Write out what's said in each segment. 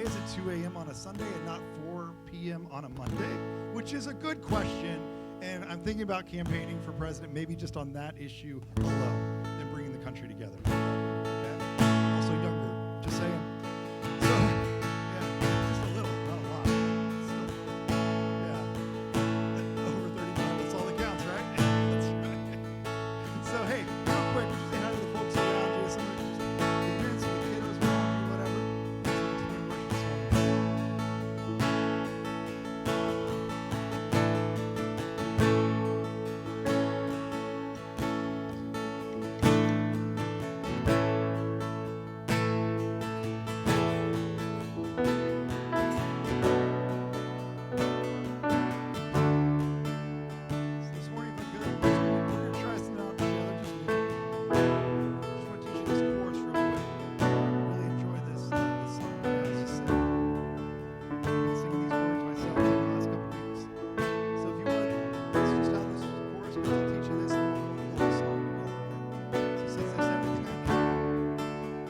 is it 2 a.m. on a Sunday and not 4 p.m. on a Monday? Which is a good question. And I'm thinking about campaigning for president, maybe just on that issue alone, and bringing the country together. Okay? Also younger, just saying. So, yeah, just a little, not a lot. Still, yeah. Over 35, that's all that counts, right? That's right. So, hey, real quick, just say hi to the folks around you, some of your parents, some of the kiddos around you, whatever. Let's continue worship this morning. This morning, if I could, we're going to try something out together. Just me. Just want to teach you this chorus real quick. Really enjoy this song. Yeah, it's just I've been singing these words myself for the last couple weeks. So if you would, let's just have this chorus. We're going to teach you this and we'll do a little song together. Okay? So it says, "There's everything I need. It's just that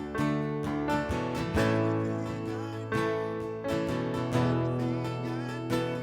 easy, okay?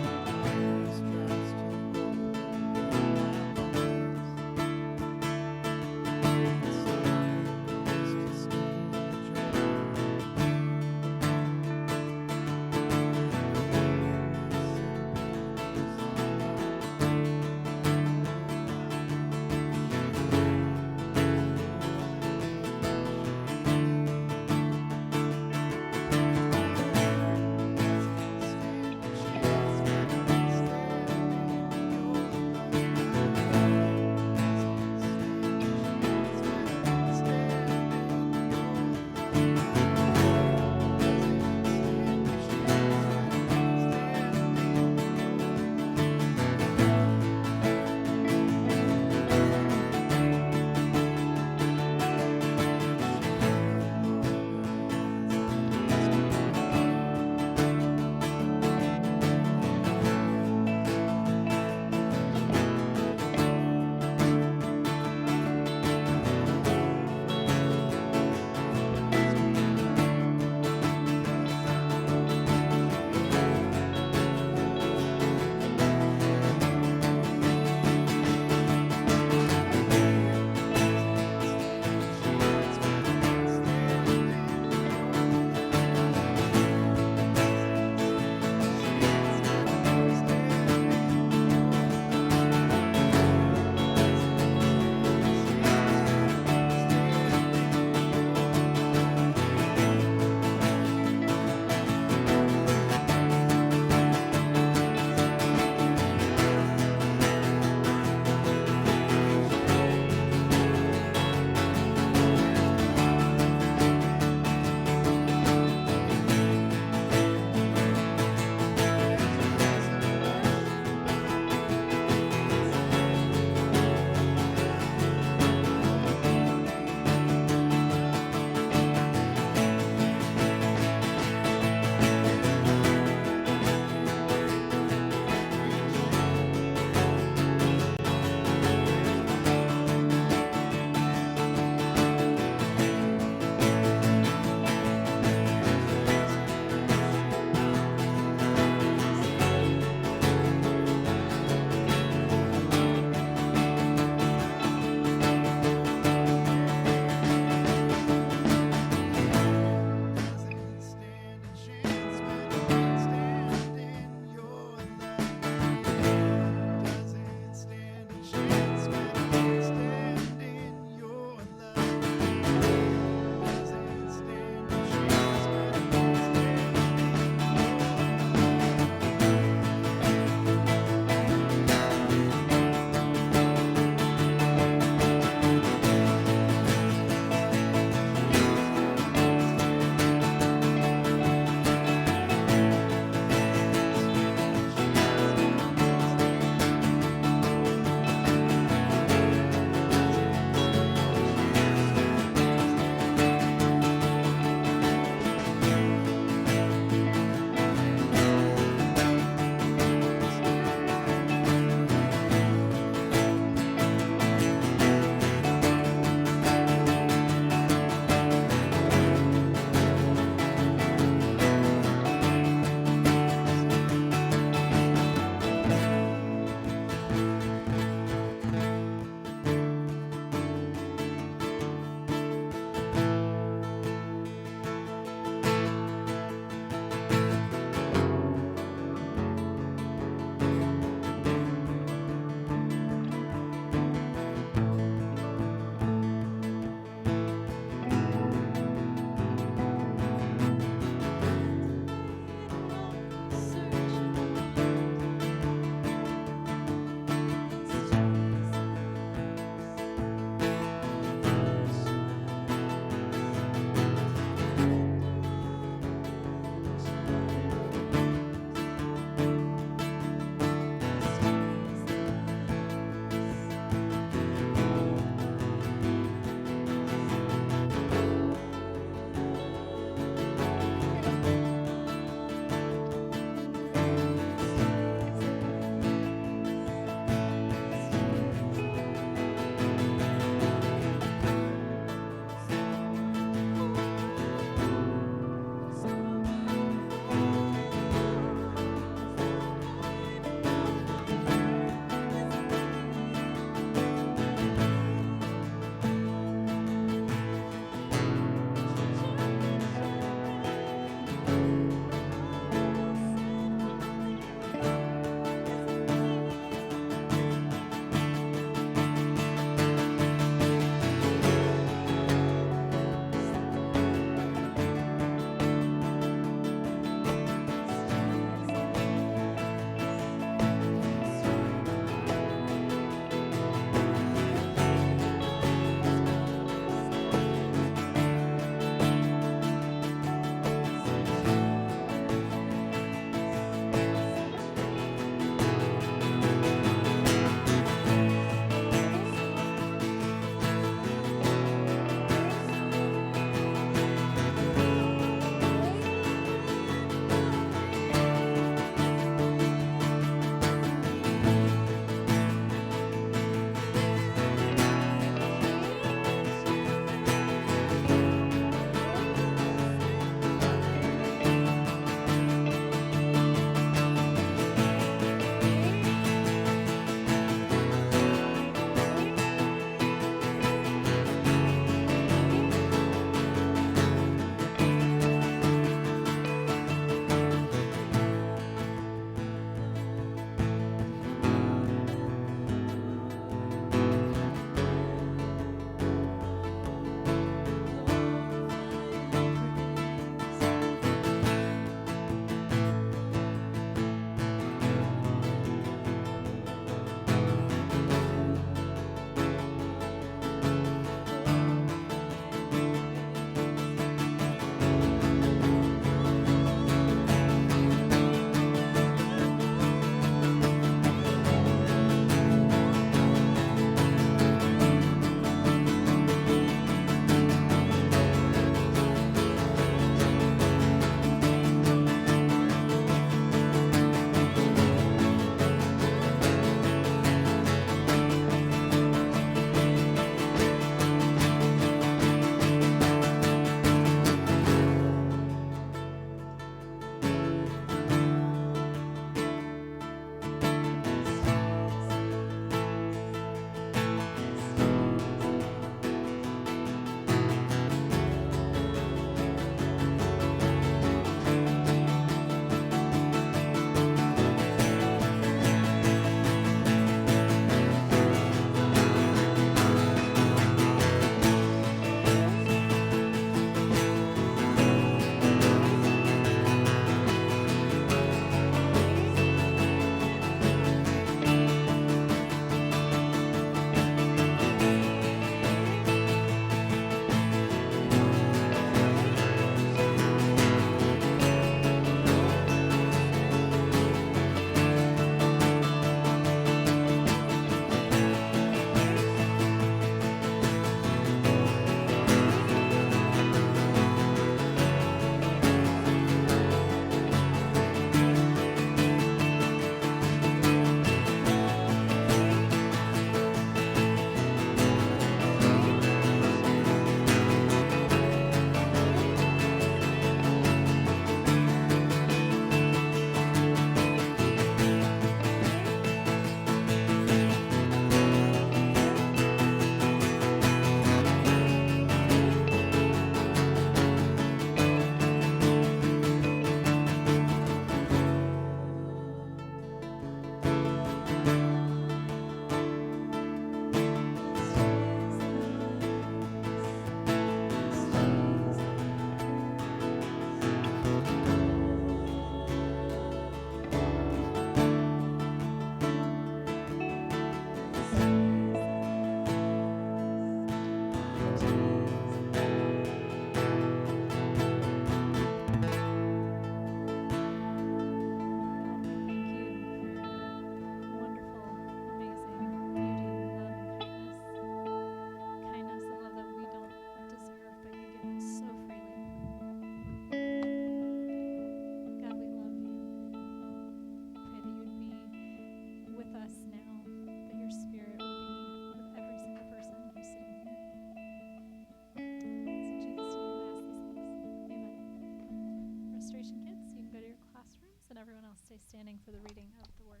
standing for the reading of the word.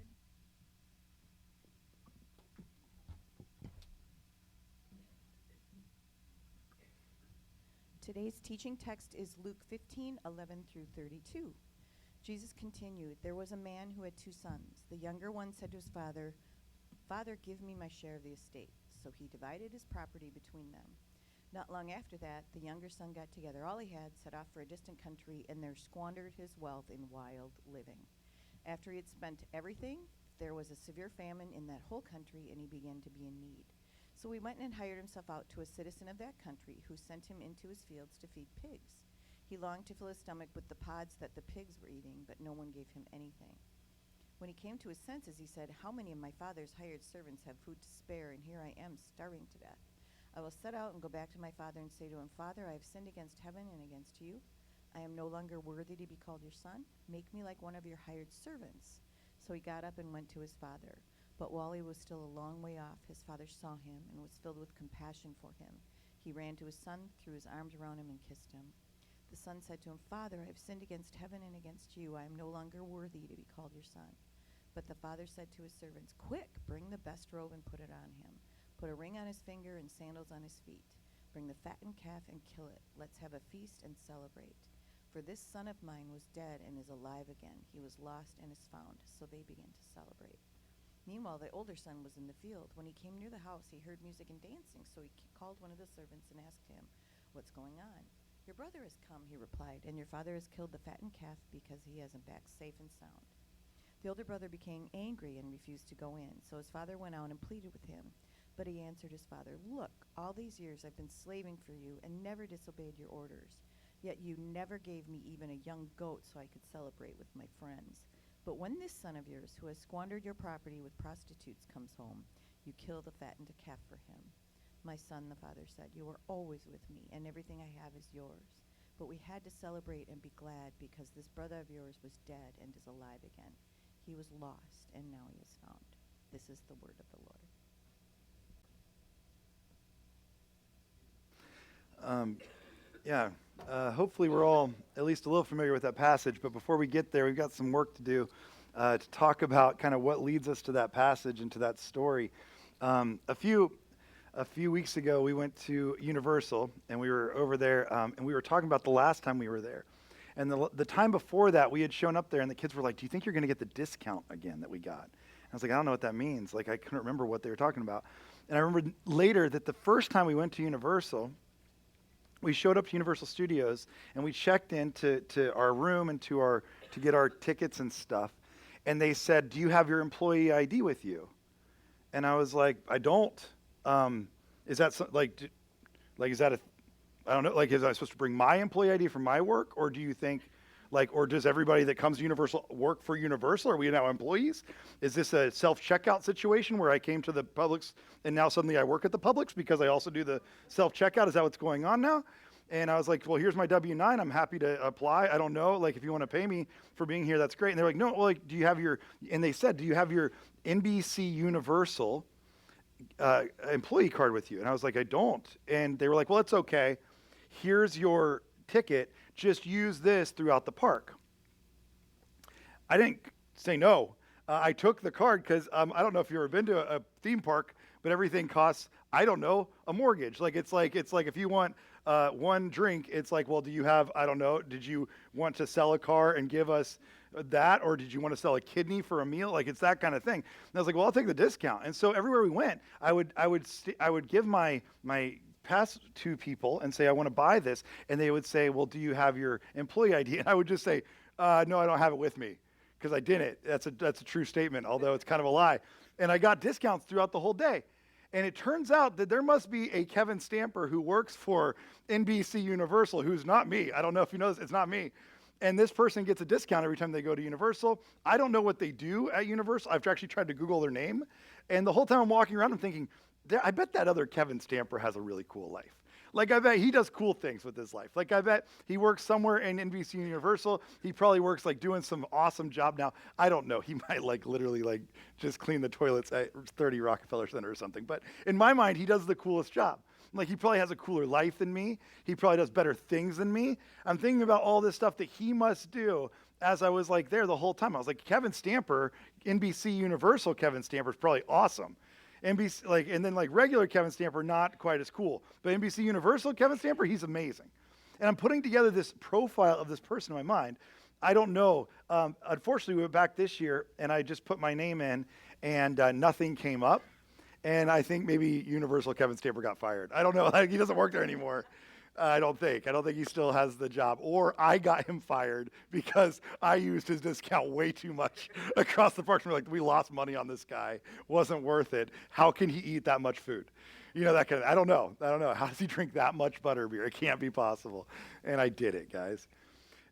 Today's teaching text is Luke 15:11 through 32. Jesus continued, "There was a man who had 2 sons. The younger one said to his father, 'Father, give me my share of the estate.' So he divided his property between them. Not long after that, the younger son got together all he had, set off for a distant country, and there squandered his wealth in wild living. After he had spent everything, there was a severe famine in that whole country, and he began to be in need. So he went and hired himself out to a citizen of that country, who sent him into his fields to feed pigs. He longed to fill his stomach with the pods that the pigs were eating, but no one gave him anything. When he came to his senses, he said, 'How many of my father's hired servants have food to spare, and here I am starving to death? I will set out and go back to my father and say to him, Father, I have sinned against heaven and against you. I am no longer worthy to be called your son. Make me like one of your hired servants.' So he got up and went to his father. But while he was still a long way off, his father saw him and was filled with compassion for him. He ran to his son, threw his arms around him, and kissed him. The son said to him, 'Father, I have sinned against heaven and against you. I am no longer worthy to be called your son.' But the father said to his servants, 'Quick, bring the best robe and put it on him. Put a ring on his finger and sandals on his feet. Bring the fattened calf and kill it. Let's have a feast and celebrate. For this son of mine was dead and is alive again. He was lost and is found.' So they began to celebrate. Meanwhile, the older son was in the field. When he came near the house, he heard music and dancing. So he called one of the servants and asked him, 'What's going on?' 'Your brother has come,' he replied, 'and your father has killed the fattened calf because he has him back safe and sound.' The older brother became angry and refused to go in. So his father went out and pleaded with him. But he answered his father, 'Look, all these years I've been slaving for you and never disobeyed your orders. Yet you never gave me even a young goat so I could celebrate with my friends. But when this son of yours, who has squandered your property with prostitutes, comes home, you kill the fattened calf for him.' 'My son,' the father said, 'you are always with me, and everything I have is yours. But we had to celebrate and be glad because this brother of yours was dead and is alive again. He was lost, and now he is found.' This is the word of the Lord." Hopefully we're all at least a little familiar with that passage, but before we get there, we've got some work to do to talk about kind of what leads us to that passage and to that story. A few weeks ago, we went to Universal, and we were over there, and we were talking about the last time we were there. And the time before that, we had shown up there, and the kids were like, "Do you think you're going to get the discount again that we got?" And I was like, "I don't know what that means." Like, I couldn't remember what they were talking about. And I remember later that the first time we went to Universal, we showed up to Universal Studios, and we checked into our room and to get our tickets and stuff. And they said, "Do you have your employee ID with you?" And I was like, "I don't." Is that is that I don't know, like, is I supposed to bring my employee ID for my work? Or do you think, or does everybody that comes to Universal work for Universal? Are we now employees? Is this a self-checkout situation where I came to the Publix and now suddenly I work at the Publix because I also do the self-checkout? Is that what's going on now? And I was like, "Well, here's my W-9. I'm happy to apply. I don't know, like, if you want to pay me for being here, that's great." And they're like, "No, well, like, do you have your," and they said, "Do you have your NBC Universal employee card with you?" And I was like, "I don't." And they were like, "Well, it's okay. Here's your ticket. Just use this throughout the park." I didn't say no. I took the card because I don't know if you've ever been to a theme park, but everything costs, I don't know, a mortgage. It's like if you want one drink, it's like, well, do you have, I don't know, did you want to sell a car and give us that, or did you want to sell a kidney for a meal? Like, it's that kind of thing. And I was like, well, I'll take the discount. And so everywhere we went, I would give my pass to people and say, "I want to buy this," and they would say, "Well, do you have your employee ID?" And I would just say, "No, I don't have it with me," because I didn't. That's a true statement, although it's kind of a lie. And I got discounts throughout the whole day. And it turns out that there must be a Kevin Stamper who works for NBC Universal, who's not me. I don't know if you know this, it's not me. And this person gets a discount every time they go to Universal. I don't know what they do at Universal. I've actually tried to Google their name. And the whole time I'm walking around, I'm thinking, I bet that other Kevin Stamper has a really cool life. Like, I bet he does cool things with his life. Like, I bet he works somewhere in NBC Universal. He probably works, like, doing some awesome job now. I don't know. He might, like, literally, like, just clean the toilets at 30 Rockefeller Center or something. But in my mind, he does the coolest job. Like, he probably has a cooler life than me. He probably does better things than me. I'm thinking about all this stuff that he must do as I was like there the whole time. I was like, Kevin Stamper, NBC Universal Kevin Stamper is probably awesome. NBC, like, and then like regular Kevin Stamper, not quite as cool. But NBC Universal Kevin Stamper, he's amazing. And I'm putting together this profile of this person in my mind. I don't know. Unfortunately, we went back this year, and I just put my name in, and nothing came up. And I think maybe Universal Kevin Stamper got fired. I don't know. He doesn't work there anymore. I don't think he still has the job. Or I got him fired because I used his discount way too much across the park. We're like, we lost money on this guy. Wasn't worth it. How can he eat that much food? You know, that kind of, I don't know. How does he drink that much butterbeer? It can't be possible. And I did it, guys.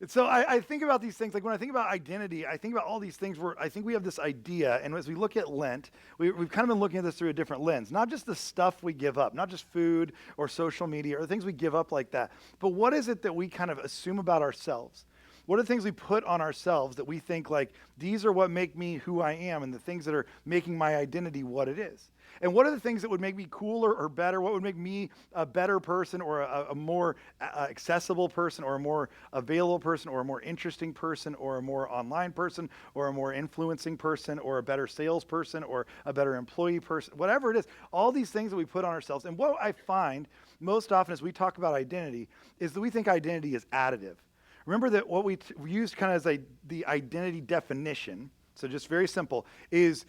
And so I think about these things, like when I think about identity, I think about all these things where I think we have this idea, and as we look at Lent, we've kind of been looking at this through a different lens. Not just the stuff we give up, not just food or social media or things we give up like that, but what is it that we kind of assume about ourselves? What are the things we put on ourselves that we think like, these are what make me who I am and the things that are making my identity what it is? And what are the things that would make me cooler or better? What would make me a better person or a more accessible person or a more available person or a more interesting person or a more online person or a more influencing person or a better salesperson or a better employee person, whatever it is, all these things that we put on ourselves. And what I find most often as we talk about identity is that we think identity is additive. Remember that what we used kind of as the identity definition, so just very simple, is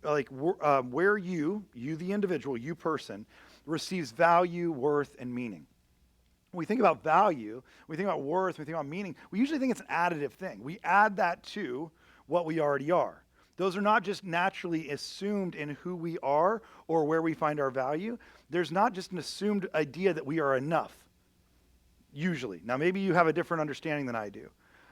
like where you the individual, you person, receives value, worth, and meaning. When we think about value, we think about worth, we think about meaning, we usually think it's an additive thing. We add that to what we already are. Those are not just naturally assumed in who we are or where we find our value. There's not just an assumed idea that we are enough. Usually. Now, maybe you have a different understanding than I do.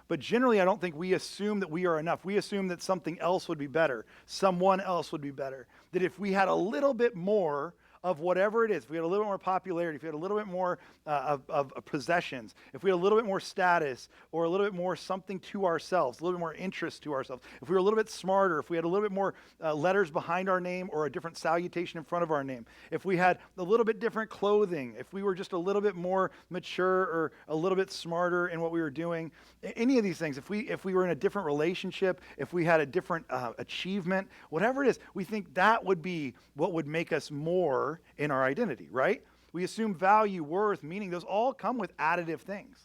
But generally, I don't think we assume that we are enough. We assume that something else would be better. Someone else would be better. That if we had a little bit more of whatever it is, if we had a little bit more popularity, if we had a little bit more of possessions, if we had a little bit more status or a little bit more something to ourselves, a little bit more interest to ourselves, if we were a little bit smarter, if we had a little bit more letters behind our name or a different salutation in front of our name, if we had a little bit different clothing, if we were just a little bit more mature or a little bit smarter in what we were doing, any of these things, if we were in a different relationship, if we had a different achievement, whatever it is, we think that would be what would make us more in our identity, right? We assume value, worth, meaning, those all come with additive things.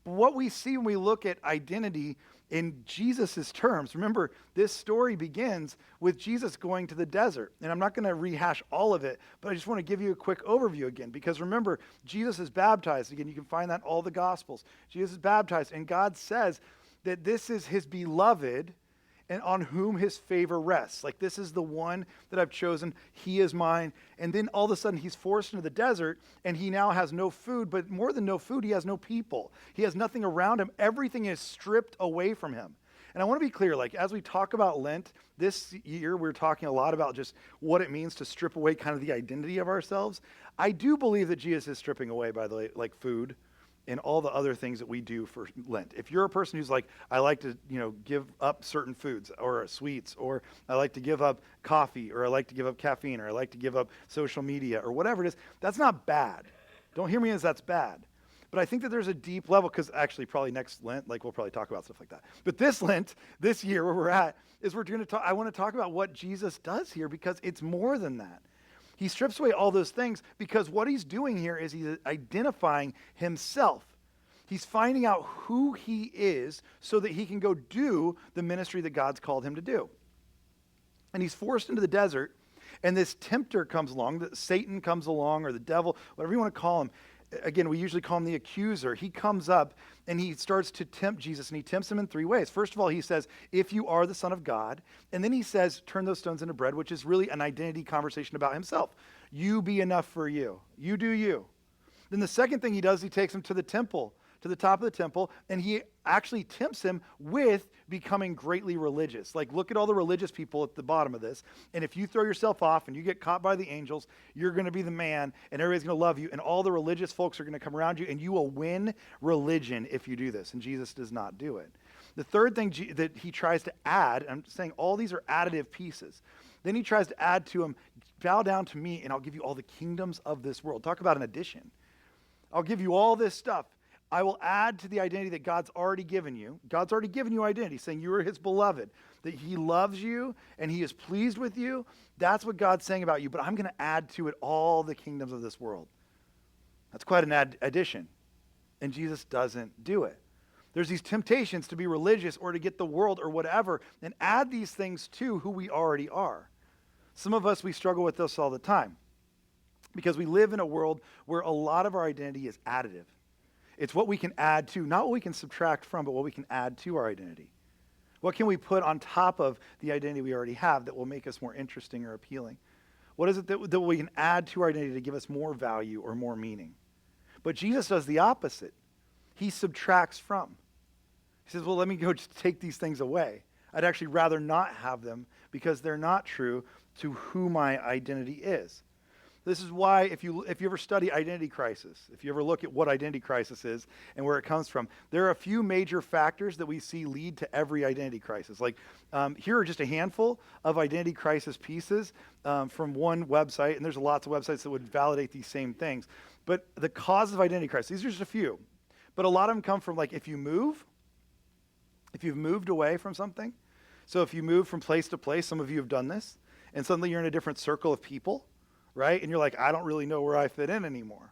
But what we see when we look at identity in Jesus' terms, remember, this story begins with Jesus going to the desert. And I'm not going to rehash all of it, but I just want to give you a quick overview again, because remember, Jesus is baptized. Again, you can find that in all the Gospels. Jesus is baptized, and God says that this is his beloved and on whom his favor rests. Like, this is the one that I've chosen. He is mine. And then all of a sudden he's forced into the desert and he now has no food, but more than no food, he has no people. He has nothing around him. Everything is stripped away from him. And I want to be clear, like, as we talk about Lent, this year we're talking a lot about just what it means to strip away kind of the identity of ourselves. I do believe that Jesus is stripping away, by the way, like food and all the other things that we do for Lent. If you're a person who's like, I like to, give up certain foods or sweets, or I like to give up coffee, or I like to give up caffeine, or I like to give up social media, or whatever it is, that's not bad. Don't hear me as that's bad. But I think that there's a deep level, because actually probably next Lent, like we'll probably talk about stuff like that. But this Lent, this year where we're at, is we're going to talk, I want to talk about what Jesus does here, because it's more than that. He strips away all those things because what he's doing here is he's identifying himself. He's finding out who he is so that he can go do the ministry that God's called him to do. And he's forced into the desert, and this tempter comes along, Satan comes along, or the devil, whatever you want to call him. Again, we usually call him the accuser. He comes up and he starts to tempt Jesus, and he tempts him in three ways. First of all, he says, if you are the Son of God. And then he says, turn those stones into bread, which is really an identity conversation about himself. You be enough for you. You do you. Then the second thing he does, he takes him to the temple, to the top of the temple, and he actually tempts him with becoming greatly religious. Like, look at all the religious people at the bottom of this. And if you throw yourself off and you get caught by the angels, you're going to be the man, and everybody's going to love you, and all the religious folks are going to come around you, and you will win religion if you do this. And Jesus does not do it. The third thing that he tries to add, I'm saying all these are additive pieces. Then he tries to add to him, bow down to me and I'll give you all the kingdoms of this world. Talk about an addition. I'll give you all this stuff. I will add to the identity that God's already given you. God's already given you identity, saying you are his beloved, that he loves you and he is pleased with you. That's what God's saying about you, but I'm going to add to it all the kingdoms of this world. That's quite an addition. And Jesus doesn't do it. There's these temptations to be religious or to get the world or whatever and add these things to who we already are. Some of us, we struggle with this all the time because we live in a world where a lot of our identity is additive. It's what we can add to, not what we can subtract from, but what we can add to our identity. What can we put on top of the identity we already have that will make us more interesting or appealing? What is it that we can add to our identity to give us more value or more meaning? But Jesus does the opposite. He subtracts from. He says, well, let me go just take these things away. I'd actually rather not have them because they're not true to who my identity is. This is why if you ever study identity crisis, if you ever look at what identity crisis is and where it comes from, there are a few major factors that we see lead to every identity crisis. Like here are just a handful of identity crisis pieces from one website, and there's lots of websites that would validate these same things. But the cause of identity crisis, these are just a few. But a lot of them come from like if you've moved away from something. So if you move from place to place, some of you have done this, and suddenly you're in a different circle of people, right? And you're like, I don't really know where I fit in anymore.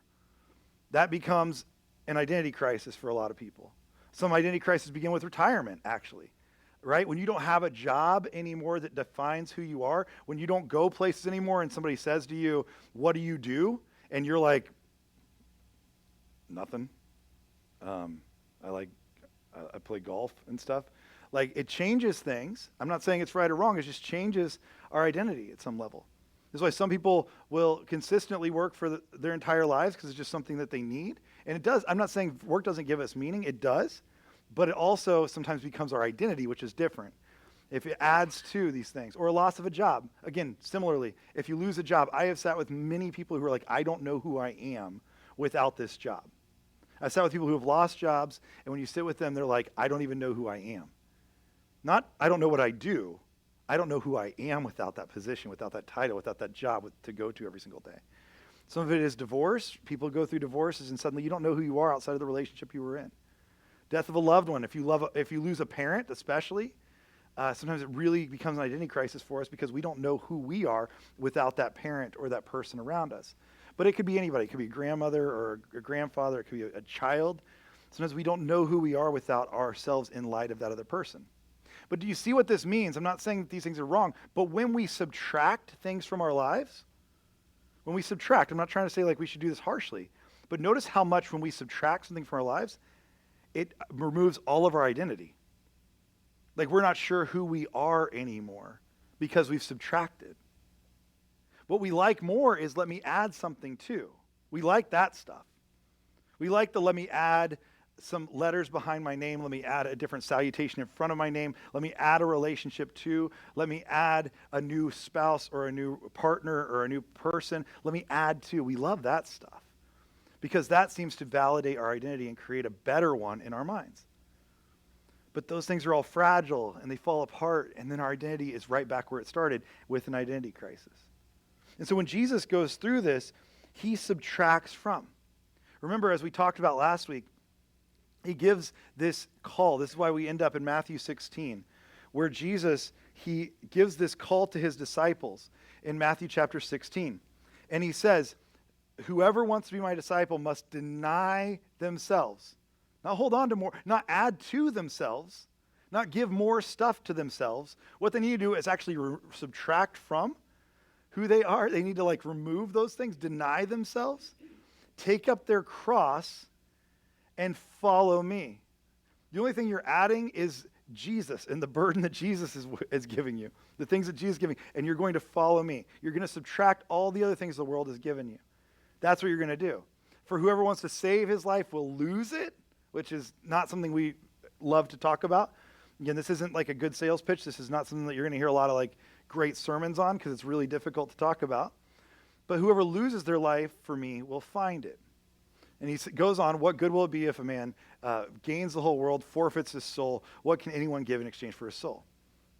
That becomes an identity crisis for a lot of people. Some identity crises begin with retirement, actually, right? When you don't have a job anymore that defines who you are, when you don't go places anymore and somebody says to you, what do you do? And you're like, nothing. I play golf and stuff. Like, it changes things. I'm not saying it's right or wrong. It just changes our identity at some level. This is why some people will consistently work for their entire lives because it's just something that they need. And it does. I'm not saying work doesn't give us meaning. It does. But it also sometimes becomes our identity, which is different. If it adds to these things. Or a loss of a job. Again, similarly, if you lose a job, I have sat with many people who are like, I don't know who I am without this job. I've sat with people who have lost jobs, and when you sit with them, they're like, I don't even know who I am. Not, I don't know what I do. I don't know who I am without that position, without that title, without that job to go to every single day. Some of it is divorce. People go through divorces, and suddenly you don't know who you are outside of the relationship you were in. Death of a loved one. If you lose a parent, especially, sometimes it really becomes an identity crisis for us because we don't know who we are without that parent or that person around us. But it could be anybody. It could be a grandmother or a grandfather. It could be a child. Sometimes we don't know who we are without ourselves in light of that other person. But do you see what this means? I'm not saying that these things are wrong, but when we subtract things from our lives, when we subtract, I'm not trying to say like we should do this harshly, but notice how much when we subtract something from our lives, it removes all of our identity. Like we're not sure who we are anymore because we've subtracted. What we like more is let me add something too. We like that stuff. We like the let me add some letters behind my name. Let me add a different salutation in front of my name. Let me add a relationship to. Let me add a new spouse or a new partner or a new person. Let me add to. We love that stuff because that seems to validate our identity and create a better one in our minds. But those things are all fragile and they fall apart, and then our identity is right back where it started with an identity crisis. And so when Jesus goes through this, he subtracts from. Remember, as we talked about last week, he gives this call. This is why we end up in Matthew 16, where Jesus, he gives this call to his disciples in Matthew chapter 16. And he says, whoever wants to be my disciple must deny themselves. Not hold on to more, not add to themselves, not give more stuff to themselves. What they need to do is actually subtract from who they are. They need to like remove those things, deny themselves, take up their cross, and follow me. The only thing you're adding is Jesus and the burden that Jesus is giving you, the things that Jesus is giving, and you're going to follow me. You're going to subtract all the other things the world has given you. That's what you're going to do. For whoever wants to save his life will lose it, which is not something we love to talk about. Again, this isn't like a good sales pitch. This is not something that you're going to hear a lot of like great sermons on because it's really difficult to talk about. But whoever loses their life for me will find it. And he goes on, what good will it be if a man gains the whole world, forfeits his soul? What can anyone give in exchange for his soul?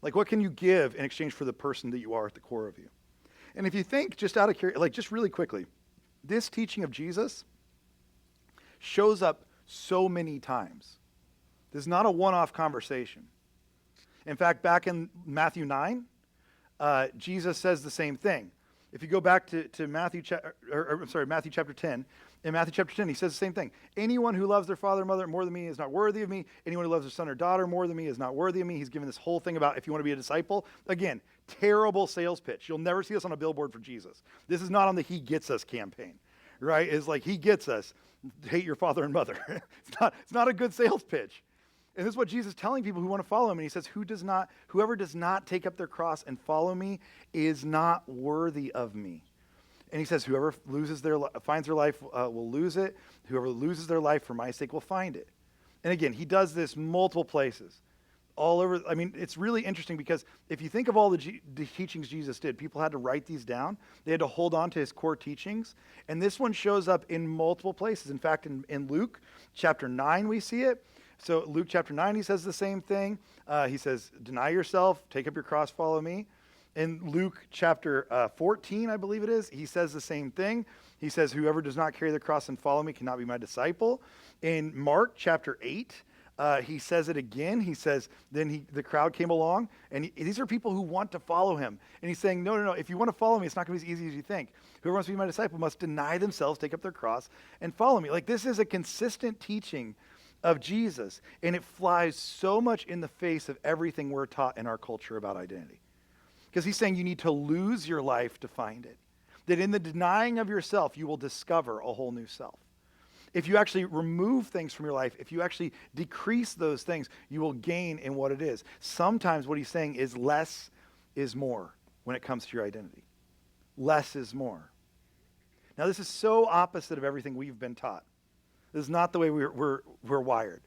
Like, what can you give in exchange for the person that you are at the core of you? And if you think, just out of curiosity, like, just really quickly, this teaching of Jesus shows up so many times. This is not a one-off conversation. In fact, back in Matthew 9, Jesus says the same thing. If you go back to Matthew chapter 10, in Matthew chapter 10, he says the same thing. Anyone who loves their father or mother more than me is not worthy of me. Anyone who loves their son or daughter more than me is not worthy of me. He's given this whole thing about if you want to be a disciple. Again, terrible sales pitch. You'll never see this on a billboard for Jesus. This is not on the He Gets Us campaign, right? It's like He gets us. Hate your father and mother. It's not a good sales pitch. And this is what Jesus is telling people who want to follow him. And he says, whoever does not take up their cross and follow me is not worthy of me. And he says, whoever finds their life will lose it. Whoever loses their life for my sake will find it. And again, he does this multiple places. All over. I mean, it's really interesting because if you think of all the teachings Jesus did, people had to write these down. They had to hold on to his core teachings. And this one shows up in multiple places. In fact, in Luke chapter 9, we see it. So Luke chapter 9, he says the same thing. He says, deny yourself, take up your cross, follow me. In Luke chapter 14, I believe it is, he says the same thing. He says, whoever does not carry the cross and follow me cannot be my disciple. In Mark chapter 8, he says it again. He says, then the crowd came along, and these are people who want to follow him. And he's saying, no, if you want to follow me, it's not going to be as easy as you think. Whoever wants to be my disciple must deny themselves, take up their cross, and follow me. Like, this is a consistent teaching of Jesus, and it flies so much in the face of everything we're taught in our culture about identity. Because he's saying you need to lose your life to find it. That in the denying of yourself, you will discover a whole new self. If you actually remove things from your life, if you actually decrease those things, you will gain in what it is. Sometimes what he's saying is less is more when it comes to your identity. Less is more. Now, this is so opposite of everything we've been taught. This is not the way we're wired.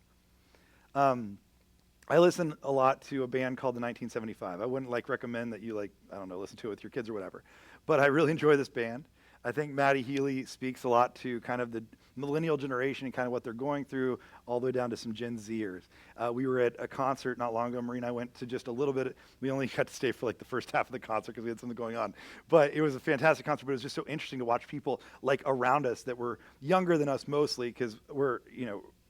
I listen a lot to a band called the 1975. I wouldn't recommend that you listen to it with your kids or whatever. But I really enjoy this band. I think Maddie Healy speaks a lot to kind of the millennial generation and kind of what they're going through, all the way down to some Gen Zers. We were at a concert not long ago. Marie and I went to just a little bit. We only got to stay for the first half of the concert because we had something going on. But it was a fantastic concert. But it was just so interesting to watch people around us that were younger than us mostly, because we're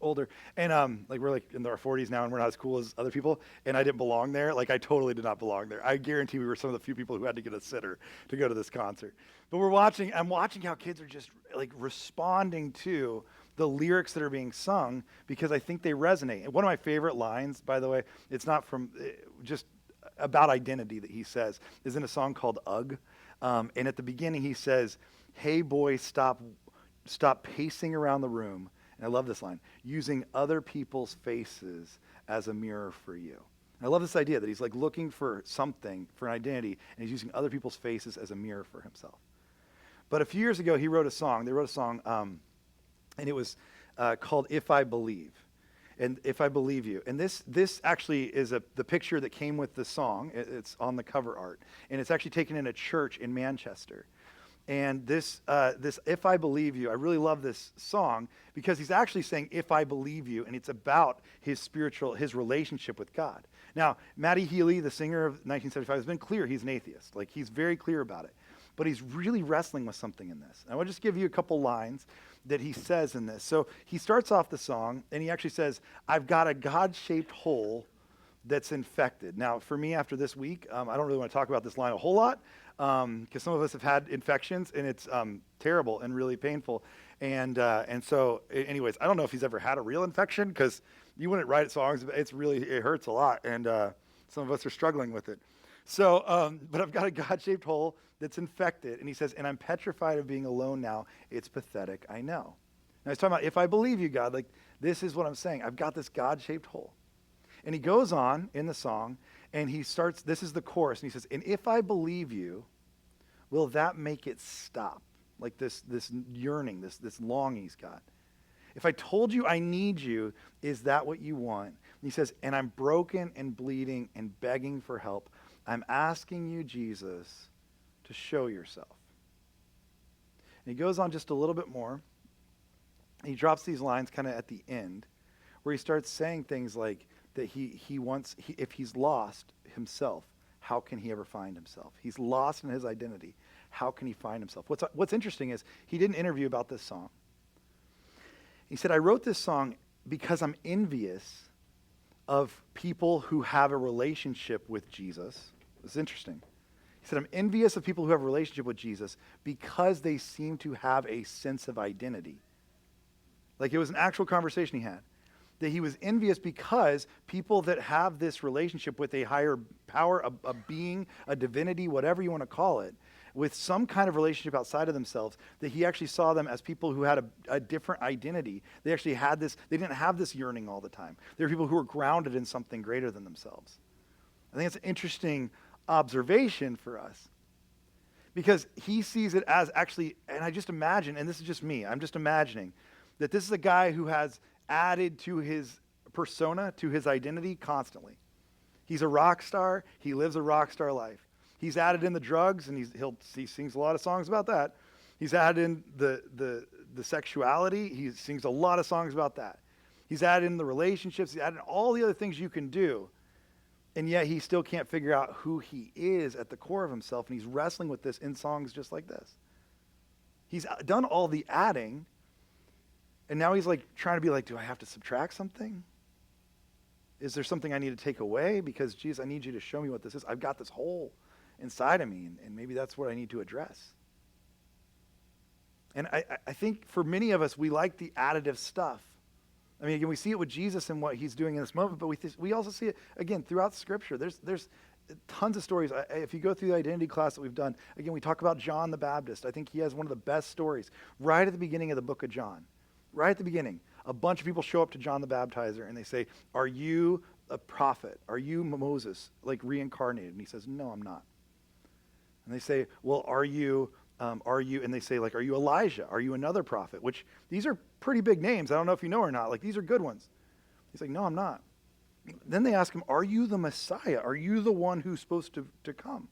older, and we're in our 40s now, and we're not as cool as other people, and I didn't belong there. I totally did not belong there. I guarantee we were some of the few people who had to get a sitter to go to this concert. But I'm watching how kids are just responding to the lyrics that are being sung, because I think they resonate. And one of my favorite lines, by the way, it's not from just about identity that he says, is in a song called Ugh. And at the beginning he says, hey boy, stop pacing around the room. And I love this line, using other people's faces as a mirror for you. And I love this idea that he's looking for something, for an identity, and he's using other people's faces as a mirror for himself. But a few years ago, they wrote a song, and it was called If I Believe. And If I Believe You. And this actually is the picture that came with the song. It's on the cover art. And it's actually taken in a church in Manchester. And this If I Believe You, I really love this song because he's actually saying, if I believe you, and it's about his relationship with God. Now, Maddie Healy, the singer of 1975, has been clear he's an atheist. He's very clear about it. But he's really wrestling with something in this. I want to just give you a couple lines that he says in this. So he starts off the song, and he actually says, I've got a God-shaped hole that's infected. Now, for me, after this week, I don't really want to talk about this line a whole lot, because some of us have had infections, and it's terrible and really painful. And so, anyways, I don't know if he's ever had a real infection, because you wouldn't write songs. It hurts a lot, and some of us are struggling with it. So, but I've got a God-shaped hole that's infected, and he says, and I'm petrified of being alone now. It's pathetic, I know. Now he's talking about, if I believe you, God, this is what I'm saying. I've got this God-shaped hole. And he goes on in the song, and he starts, this is the chorus, and he says, and if I believe you, will that make it stop? This yearning, this longing he's got. If I told you I need you, is that what you want? And he says, and I'm broken and bleeding and begging for help. I'm asking you, Jesus, to show yourself. And he goes on just a little bit more. He drops these lines kind of at the end, where he starts saying things like, that if he's lost himself, how can he ever find himself? He's lost in his identity. How can he find himself? What's interesting is he did an interview about this song. He said, I wrote this song because I'm envious of people who have a relationship with Jesus. It's interesting. He said, I'm envious of people who have a relationship with Jesus because they seem to have a sense of identity. Like, it was an actual conversation he had. That he was envious because people that have this relationship with a higher power, a being, a divinity, whatever you want to call it, with some kind of relationship outside of themselves, that he actually saw them as people who had a different identity. They actually had this, they didn't have this yearning all the time. They were people who were grounded in something greater than themselves. I think it's an interesting observation for us. Because he sees it as actually, and I just imagine, and this is just me, I'm just imagining, that this is a guy who has added to his persona, to his identity constantly. He's a rock star. He lives a rock star life. He's added in the drugs, and he sings a lot of songs about that. He's added in the sexuality. He sings a lot of songs about that. He's added in the relationships. He's added in all the other things you can do. And yet he still can't figure out who he is at the core of himself, and he's wrestling with this in songs just like this. He's done all the adding, and now he's like trying to be like, do I have to subtract something? Is there something I need to take away? Because, Jesus, I need you to show me what this is. I've got this hole inside of me, and maybe that's what I need to address. And I think for many of us, we like the additive stuff. I mean, again, we see it with Jesus and what he's doing in this moment, but we also see it, again, throughout Scripture. There's tons of stories. If you go through the identity class that we've done, again, we talk about John the Baptist. I think he has one of the best stories right at the beginning of the book of John. Right at the beginning, a bunch of people show up to John the Baptizer, and they say, are you a prophet? Are you Moses, like reincarnated? And he says, no, I'm not. And they say, well, are you, and they say, like, are you Elijah? Are you another prophet? Which, these are pretty big names. I don't know if you know or not. Like, these are good ones. He's like, no, I'm not. Then they ask him, are you the Messiah? Are you the one who's supposed to come?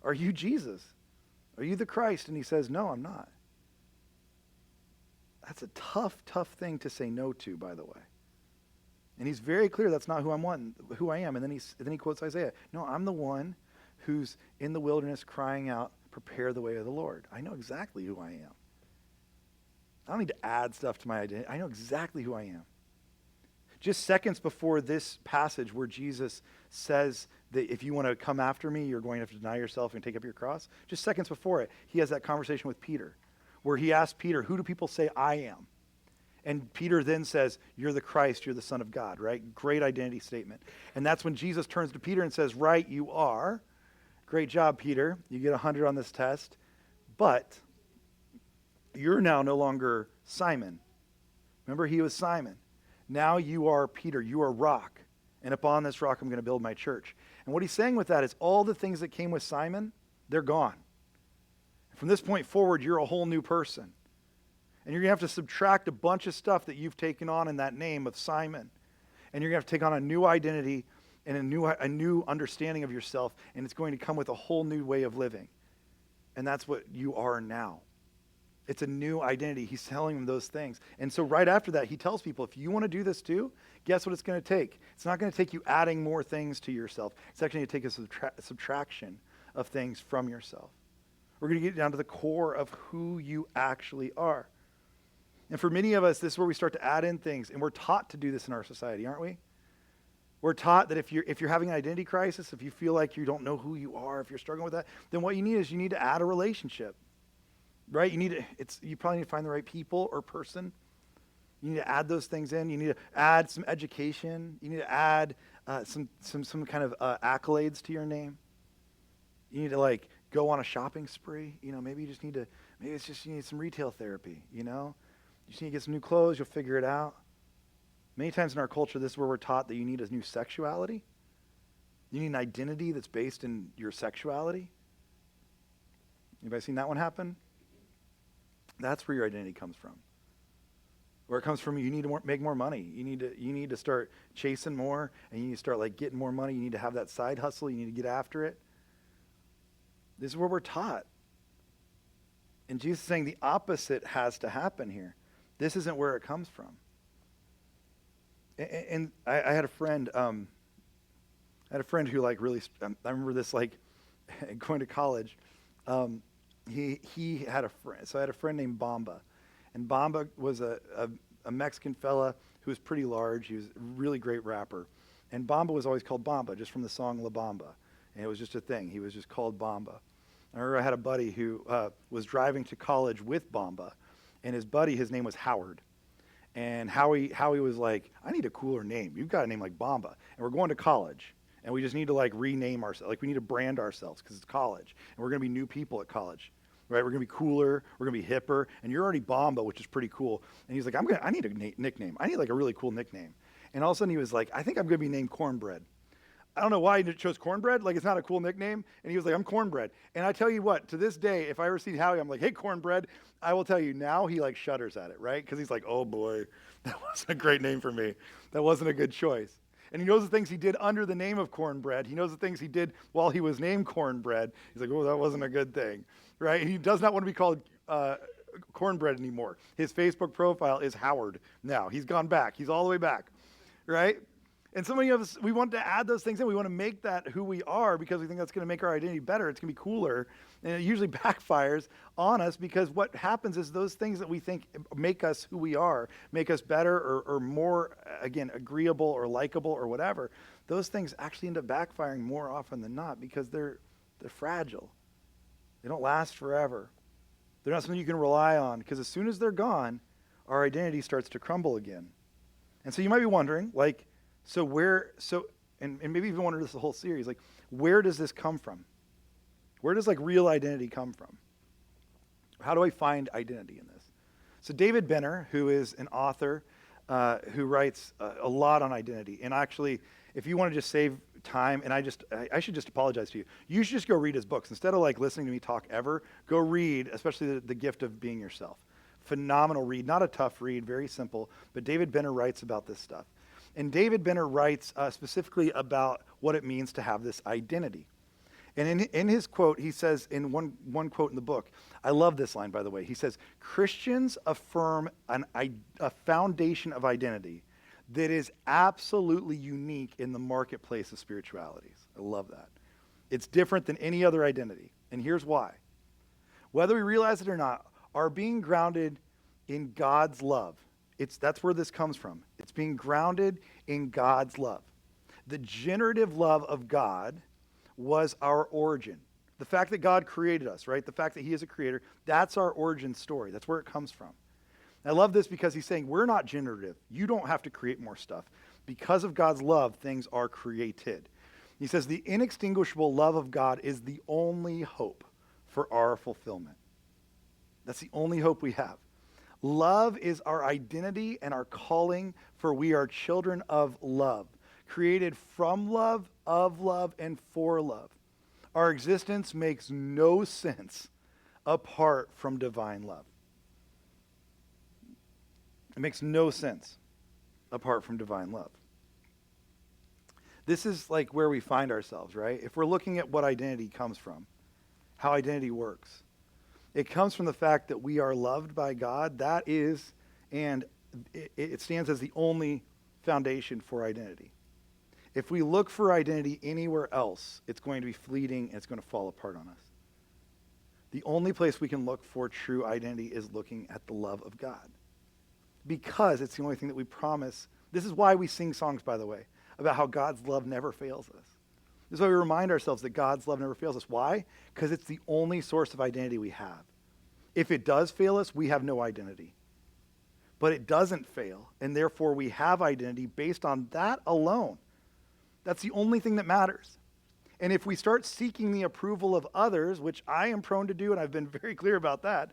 Are you Jesus? Are you the Christ? And he says, no, I'm not. That's a tough, tough thing to say no to, by the way. And he's very clear that's not who I am. And then he quotes Isaiah. No, I'm the one who's in the wilderness crying out, prepare the way of the Lord. I know exactly who I am. I don't need to add stuff to my identity. I know exactly who I am. Just seconds before this passage where Jesus says that if you want to come after me, you're going to have to deny yourself and take up your cross. Just seconds before it, he has that conversation with Peter, where he asks Peter, who do people say I am? And Peter then says, you're the Christ, you're the Son of God, right? Great identity statement. And that's when Jesus turns to Peter and says, right, you are. Great job, Peter. You get 100 on this test. But you're now no longer Simon. Remember, he was Simon. Now you are Peter. You are rock. And upon this rock, I'm going to build my church. And what he's saying with that is all the things that came with Simon, they're gone. From this point forward, you're a whole new person. And you're going to have to subtract a bunch of stuff that you've taken on in that name of Simon. And you're going to have to take on a new identity and a new understanding of yourself. And it's going to come with a whole new way of living. And that's what you are now. It's a new identity. He's telling them those things. And so right after that, he tells people, if you want to do this too, guess what it's going to take? It's not going to take you adding more things to yourself. It's actually going to take a subtraction of things from yourself. We're going to get down to the core of who you actually are. And for many of us, this is where we start to add in things. And we're taught to do this in our society, aren't we? We're taught that if you're having an identity crisis, if you feel like you don't know who you are, if you're struggling with that, then what you need is you need to add a relationship. Right? You probably need to find the right people or person. You need to add those things in. You need to add some education. You need to add some kind of accolades to your name. You need to go on a shopping spree. Maybe you need some retail therapy. You just need to get some new clothes. You'll figure it out. Many times in our culture, this is where we're taught that you need a new sexuality. You need an identity that's based in your sexuality. Anybody seen that one happen? That's where your identity comes from. Where it comes from, you need to make more money. You need to start chasing more, and you need to start getting more money. You need to have that side hustle. You need to get after it. This is where we're taught. And Jesus is saying the opposite has to happen here. This isn't where it comes from. And I had a friend. I had a friend who like really. I remember this like going to college. He had a friend. So I had a friend named Bamba, and Bamba was a Mexican fella who was pretty large. He was a really great rapper, and Bamba was always called Bamba just from the song La Bamba, and it was just a thing. He was just called Bamba. I remember I had a buddy who was driving to college with Bamba, and his name was Howard. And Howie was like, I need a cooler name. You've got a name like Bamba. And we're going to college. And we just need to like rename ourselves. Like we need to brand ourselves because it's college. And we're going to be new people at college. Right? We're going to be cooler. We're going to be hipper. And you're already Bamba, which is pretty cool. And he's like, I need a nickname. I need like a really cool nickname. And all of a sudden he was like, I think I'm going to be named Cornbread. I don't know why he chose Cornbread. Like, it's not a cool nickname. And he was like, I'm Cornbread. And I tell you what, to this day, if I ever see Howie, I'm like, hey, Cornbread. I will tell you now he like shudders at it, right? Because he's like, oh boy, that wasn't a great name for me. That wasn't a good choice. And he knows the things he did under the name of Cornbread. He knows the things he did while he was named Cornbread. He's like, oh, that wasn't a good thing, right? And he does not want to be called Cornbread anymore. His Facebook profile is Howard now. He's gone back. He's all the way back, right? And so many of us, we want to add those things in. We want to make that who we are because we think that's going to make our identity better. It's going to be cooler. And it usually backfires on us because what happens is those things that we think make us who we are, make us better or more, again, agreeable or likable or whatever, those things actually end up backfiring more often than not because they're fragile. They don't last forever. They're not something you can rely on because as soon as they're gone, our identity starts to crumble again. And so you might be wondering, like, and maybe even wonder this the whole series, like, where does this come from? Where does like real identity come from? How do I find identity in this? So David Benner, who is an author who writes a lot on identity, and actually, if you want to just save time, and I should just apologize to you. You should just go read his books instead of like listening to me talk ever. Go read, especially the Gift of Being Yourself. Phenomenal read, not a tough read, very simple. But David Benner writes about this stuff. And David Benner writes specifically about what it means to have this identity. And in his quote, he says, in one quote in the book, I love this line, by the way. He says, Christians affirm a foundation of identity that is absolutely unique in the marketplace of spiritualities. I love that. It's different than any other identity. And here's why. Whether we realize it or not, our being grounded in God's love. That's where this comes from. It's being grounded in God's love. The generative love of God was our origin. The fact that God created us, right? The fact that he is a creator, that's our origin story. That's where it comes from. I love this because he's saying we're not generative. You don't have to create more stuff. Because of God's love, things are created. He says the inextinguishable love of God is the only hope for our fulfillment. That's the only hope we have. Love is our identity and our calling, for we are children of love, created from love, of love, and for love. Our existence makes no sense apart from divine love. It makes no sense apart from divine love. This is like where we find ourselves, right? If we're looking at what identity comes from, how identity works. It comes from the fact that we are loved by God. That is, and it stands as the only foundation for identity. If we look for identity anywhere else, it's going to be fleeting and it's going to fall apart on us. The only place we can look for true identity is looking at the love of God. Because it's the only thing that we promise. This is why we sing songs, by the way, about how God's love never fails us. This is why we remind ourselves that God's love never fails us. Why? Because it's the only source of identity we have. If it does fail us, we have no identity. But it doesn't fail, and therefore we have identity based on that alone. That's the only thing that matters. And if we start seeking the approval of others, which I am prone to do, and I've been very clear about that,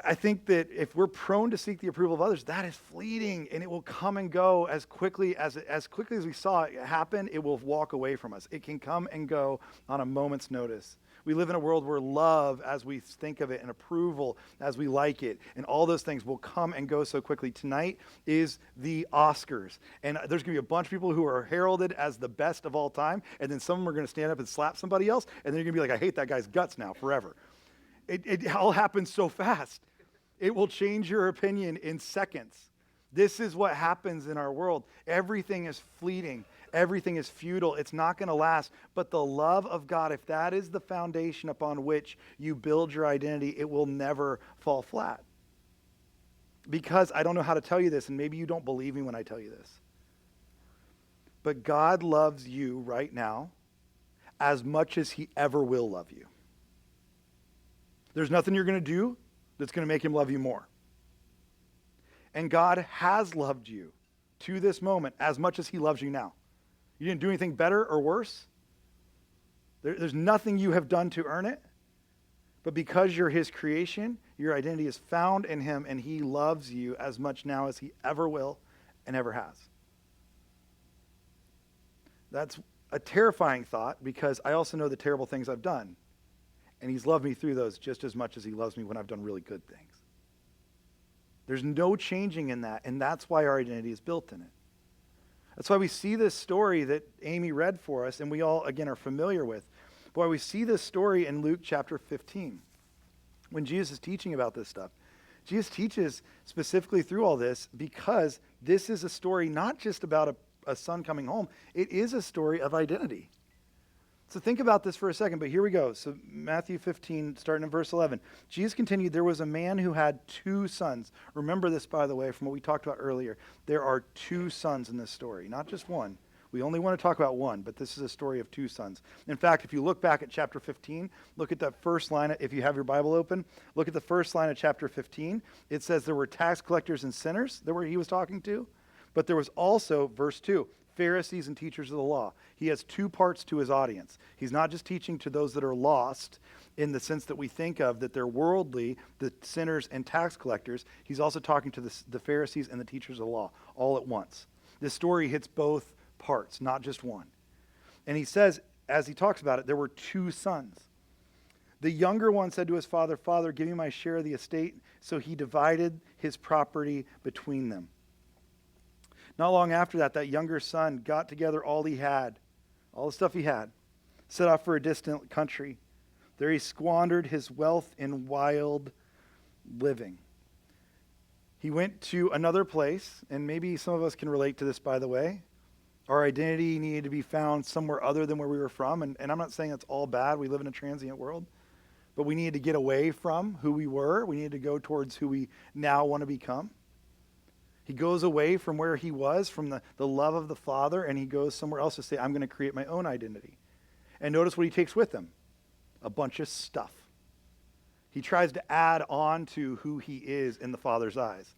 I think that if we're prone to seek the approval of others, that is fleeting, and it will come and go as quickly as we saw it happen. It will walk away from us. It can come and go on a moment's notice. We live in a world where love, as we think of it, and approval, as we like it, and all those things will come and go so quickly. Tonight is the Oscars, and there's going to be a bunch of people who are heralded as the best of all time, and then some of them are going to stand up and slap somebody else, and then you're going to be like, I hate that guy's guts now forever. It all happens so fast. It will change your opinion in seconds. This is what happens in our world. Everything is fleeting. Everything is futile. It's not going to last. But the love of God, if that is the foundation upon which you build your identity, it will never fall flat. Because I don't know how to tell you this, and maybe you don't believe me when I tell you this. But God loves you right now as much as he ever will love you. There's nothing you're going to do that's going to make him love you more. And God has loved you to this moment as much as he loves you now. You didn't do anything better or worse. There's nothing you have done to earn it. But because you're his creation, your identity is found in him, and he loves you as much now as he ever will and ever has. That's a terrifying thought, because I also know the terrible things I've done. And he's loved me through those just as much as he loves me when I've done really good things. There's no changing in that, and that's why our identity is built in it. That's why we see this story that Amy read for us, and we all, again, are familiar with. But why we see this story in Luke chapter 15. When Jesus is teaching about this stuff, Jesus teaches specifically through all this because this is a story not just about a son coming home. It is a story of identity. So think about this for a second, but here we go. So Matthew 15, starting in verse 11. Jesus continued, there was a man who had 2 sons. Remember this, by the way, from what we talked about earlier. There are 2 sons in this story, not just one. We only want to talk about one, but this is a story of 2 sons. In fact, if you look back at chapter 15, look at that first line. If you have your Bible open, look at the first line of chapter 15. It says there were tax collectors and sinners that he was talking to, but there was also, verse 2, Pharisees and teachers of the law. He has 2 parts to his audience. He's not just teaching to those that are lost in the sense that we think of, that they're worldly, the sinners and tax collectors. He's also talking to the Pharisees and the teachers of the law all at once. This story hits both parts, not just one. And he says, as he talks about it, there were 2 sons. The younger one said to his father, "Father, give me my share of the estate." So he divided his property between them. Not long after that, that younger son got together all he had, all the stuff he had, set off for a distant country. There he squandered his wealth in wild living. He went to another place, and maybe some of us can relate to this, by the way. Our identity needed to be found somewhere other than where we were from, and I'm not saying that's all bad. We live in a transient world. But we needed to get away from who we were. We needed to go towards who we now want to become. He goes away from where he was, from the love of the Father, and he goes somewhere else to say, I'm going to create my own identity. And notice what he takes with him. A bunch of stuff. He tries to add on to who he is in the Father's eyes.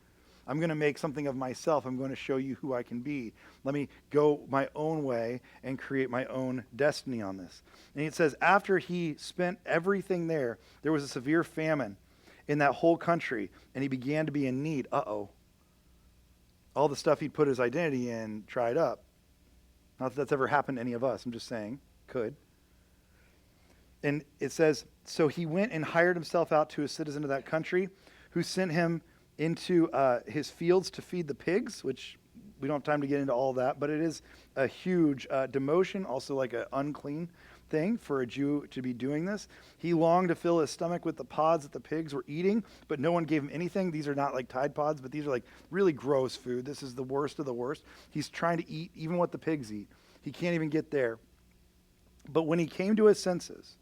I'm going to make something of myself. I'm going to show you who I can be. Let me go my own way and create my own destiny on this. And it says, after he spent everything there was a severe famine in that whole country, and he began to be in need. Uh-oh. All the stuff he'd put his identity in dried up. Not that that's ever happened to any of us. I'm just saying. Could. And it says, so he went and hired himself out to a citizen of that country who sent him into his fields to feed the pigs, which we don't have time to get into all that, but it is a huge demotion, also like an unclean thing for a Jew to be doing this. He longed to fill his stomach with the pods that the pigs were eating, but no one gave him anything. These are not like Tide Pods, but these are like really gross food. This is the worst of the worst. He's trying to eat even what the pigs eat. He can't even get there. But when he came to his senses,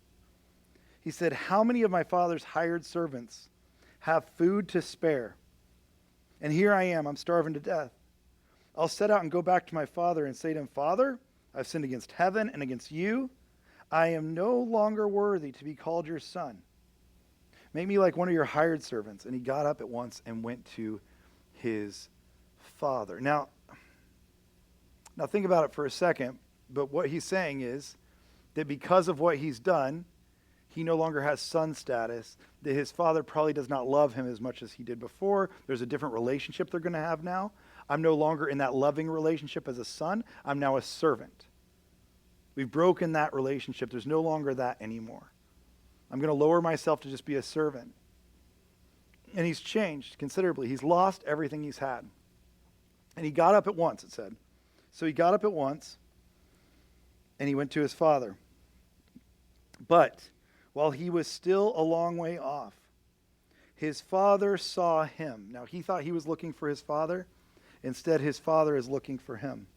he said, how many of my father's hired servants have food to spare? And here I am, I'm starving to death. I'll set out and go back to my father and say to him, Father, I've sinned against heaven and against you. I am no longer worthy to be called your son. Make me like one of your hired servants. And he got up at once and went to his father. Now think about it for a second. But what he's saying is that because of what he's done, he no longer has son status, that his father probably does not love him as much as he did before. There's a different relationship they're going to have now. I'm no longer in that loving relationship as a son. I'm now a servant. We've broken that relationship. There's no longer that anymore. I'm going to lower myself to just be a servant. And he's changed considerably. He's lost everything he's had. And he got up at once, it said. So he got up at once, and he went to his father. But while he was still a long way off, his father saw him. Now, he thought he was looking for his father. Instead, his father is looking for him.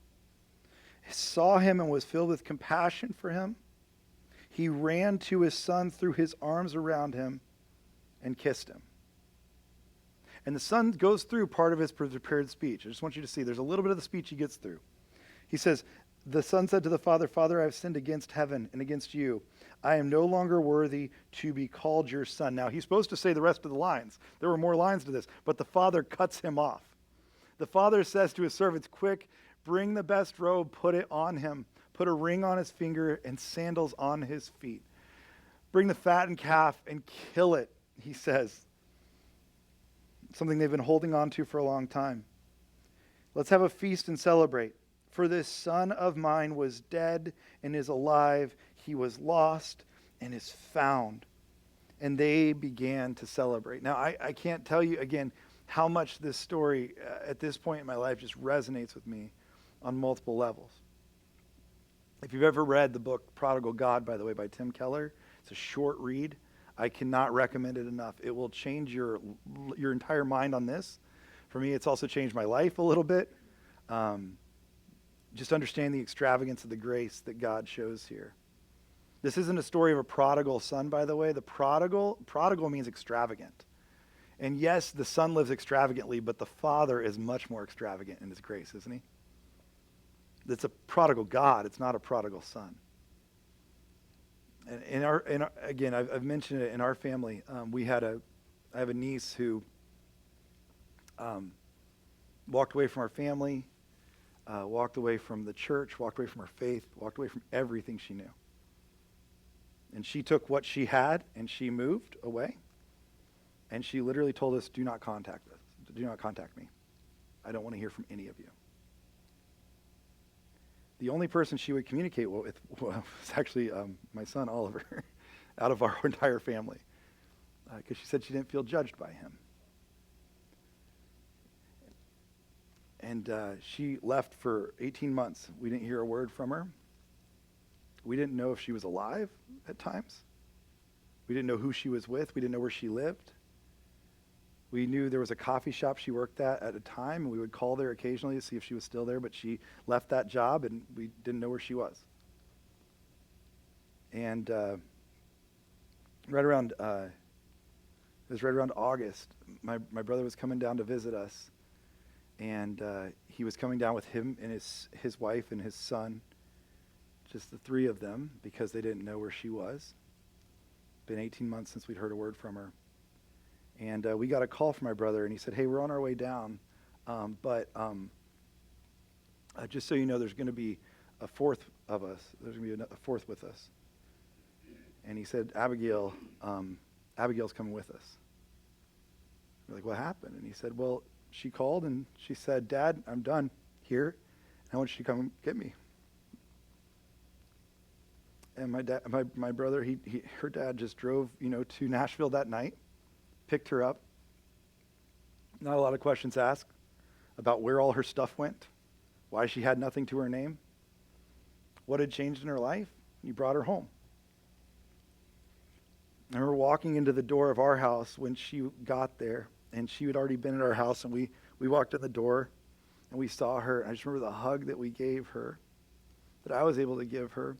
He saw him and was filled with compassion for him. He ran to his son, threw his arms around him, and kissed him. And the son goes through part of his prepared speech. I just want you to see, there's a little bit of the speech he gets through. He says, the son said to the father, Father, I have sinned against heaven and against you. I am no longer worthy to be called your son. Now, he's supposed to say the rest of the lines. There were more lines to this, but the father cuts him off. The father says to his servants, quick, bring the best robe, put it on him. Put a ring on his finger and sandals on his feet. Bring the fattened calf and kill it, he says. Something they've been holding on to for a long time. Let's have a feast and celebrate. For this son of mine was dead and is alive. He was lost and is found. And they began to celebrate. Now, I can't tell you, again, how much this story at this point in my life just resonates with me on multiple levels. If you've ever read the book Prodigal God, by the way, by Tim Keller, it's a short read. I cannot recommend it enough. It will change your entire mind on this. For me, it's also changed my life a little bit. Just understand the extravagance of the grace that God shows here. This isn't a story of a prodigal son, by the way. The prodigal means extravagant. And yes, the son lives extravagantly, but the father is much more extravagant in his grace, isn't he? It's a prodigal God. It's not a prodigal son. And again, I've mentioned it in our family. I have a niece who walked away from our family, walked away from the church, walked away from her faith, walked away from everything she knew. And she took what she had and she moved away. And she literally told us, do not contact us. Do not contact me. I don't want to hear from any of you. The only person she would communicate with was actually my son, Oliver, out of our entire family, because she said she didn't feel judged by him. And she left for 18 months. We didn't hear a word from her. We didn't know if she was alive at times. We didn't know who she was with. We didn't know where she lived. We knew there was a coffee shop she worked at a time, and we would call there occasionally to see if she was still there, but she left that job, and we didn't know where she was. And it was right around August. My brother was coming down to visit us, and he was coming down with him and his wife and his son, just the three of them, because they didn't know where she was. Been 18 months since we'd heard a word from her. And we got a call from my brother, and he said, hey, we're on our way down, but just so you know, there's going to be a fourth of us. There's going to be a fourth with us. And he said, Abigail's coming with us. We're like, what happened? And he said, well, she called, and she said, Dad, I'm done here. I want you to come get me. And my brother, her dad just drove, to Nashville that night, picked her up. Not a lot of questions asked about where all her stuff went, why she had nothing to her name, what had changed in her life. He brought her home. I remember walking into the door of our house when she got there, and she had already been at our house, and we walked in the door, and we saw her. I just remember the hug that we gave her, that I was able to give her.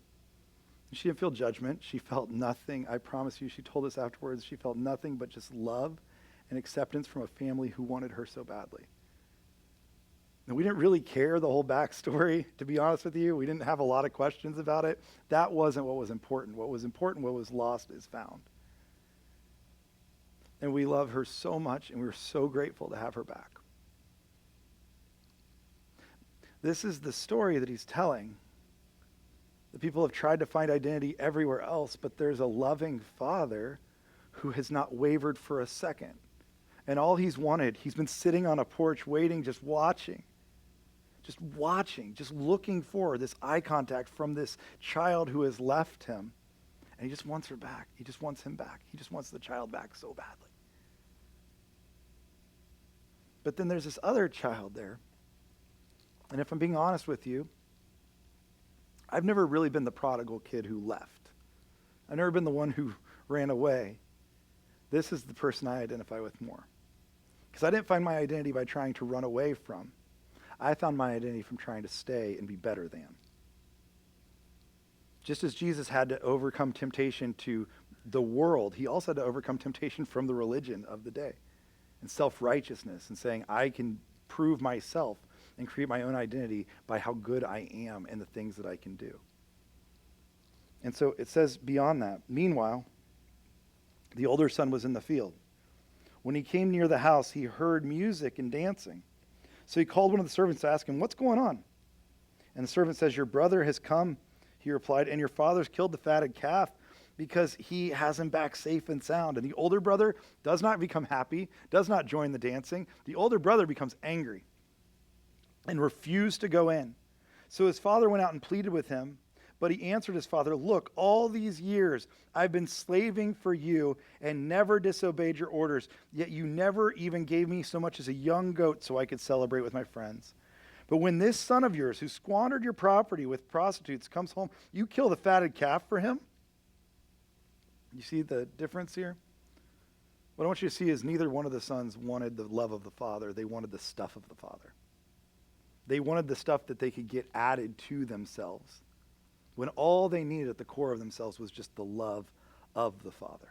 She didn't feel judgment. She felt nothing. I promise you, she told us afterwards, she felt nothing but just love and acceptance from a family who wanted her so badly. And we didn't really care the whole backstory, to be honest with you. We didn't have a lot of questions about it. That wasn't what was important. What was important, what was lost is found. And we love her so much, and we were so grateful to have her back. This is the story that he's telling. The people have tried to find identity everywhere else, but there's a loving Father who has not wavered for a second. And all he's wanted, he's been sitting on a porch waiting, just watching, just looking for this eye contact from this child who has left him. And he just wants her back. He just wants him back. He just wants the child back so badly. But then there's this other child there. And if I'm being honest with you, I've never really been the prodigal kid who left. I've never been the one who ran away. This is the person I identify with more. Because I didn't find my identity by trying to run away from. I found my identity from trying to stay and be better than. Just as Jesus had to overcome temptation to the world, he also had to overcome temptation from the religion of the day and self-righteousness and saying, I can prove myself and create my own identity by how good I am and the things that I can do. And so it says beyond that, meanwhile, the older son was in the field. When he came near the house, he heard music and dancing. So he called one of the servants to ask him, what's going on? And the servant says, your brother has come, he replied, and your father's killed the fatted calf because he has him back safe and sound. And the older brother does not become happy, does not join the dancing. The older brother becomes angry and refused to go in. So his father went out and pleaded with him, but he answered his father, look, all these years I've been slaving for you and never disobeyed your orders, yet you never even gave me so much as a young goat so I could celebrate with my friends. But when this son of yours, who squandered your property with prostitutes, comes home, you kill the fatted calf for him? You see the difference here? What I want you to see is neither one of the sons wanted the love of the father. They wanted the stuff of the father. They wanted the stuff that they could get added to themselves, when all they needed at the core of themselves was just the love of the Father.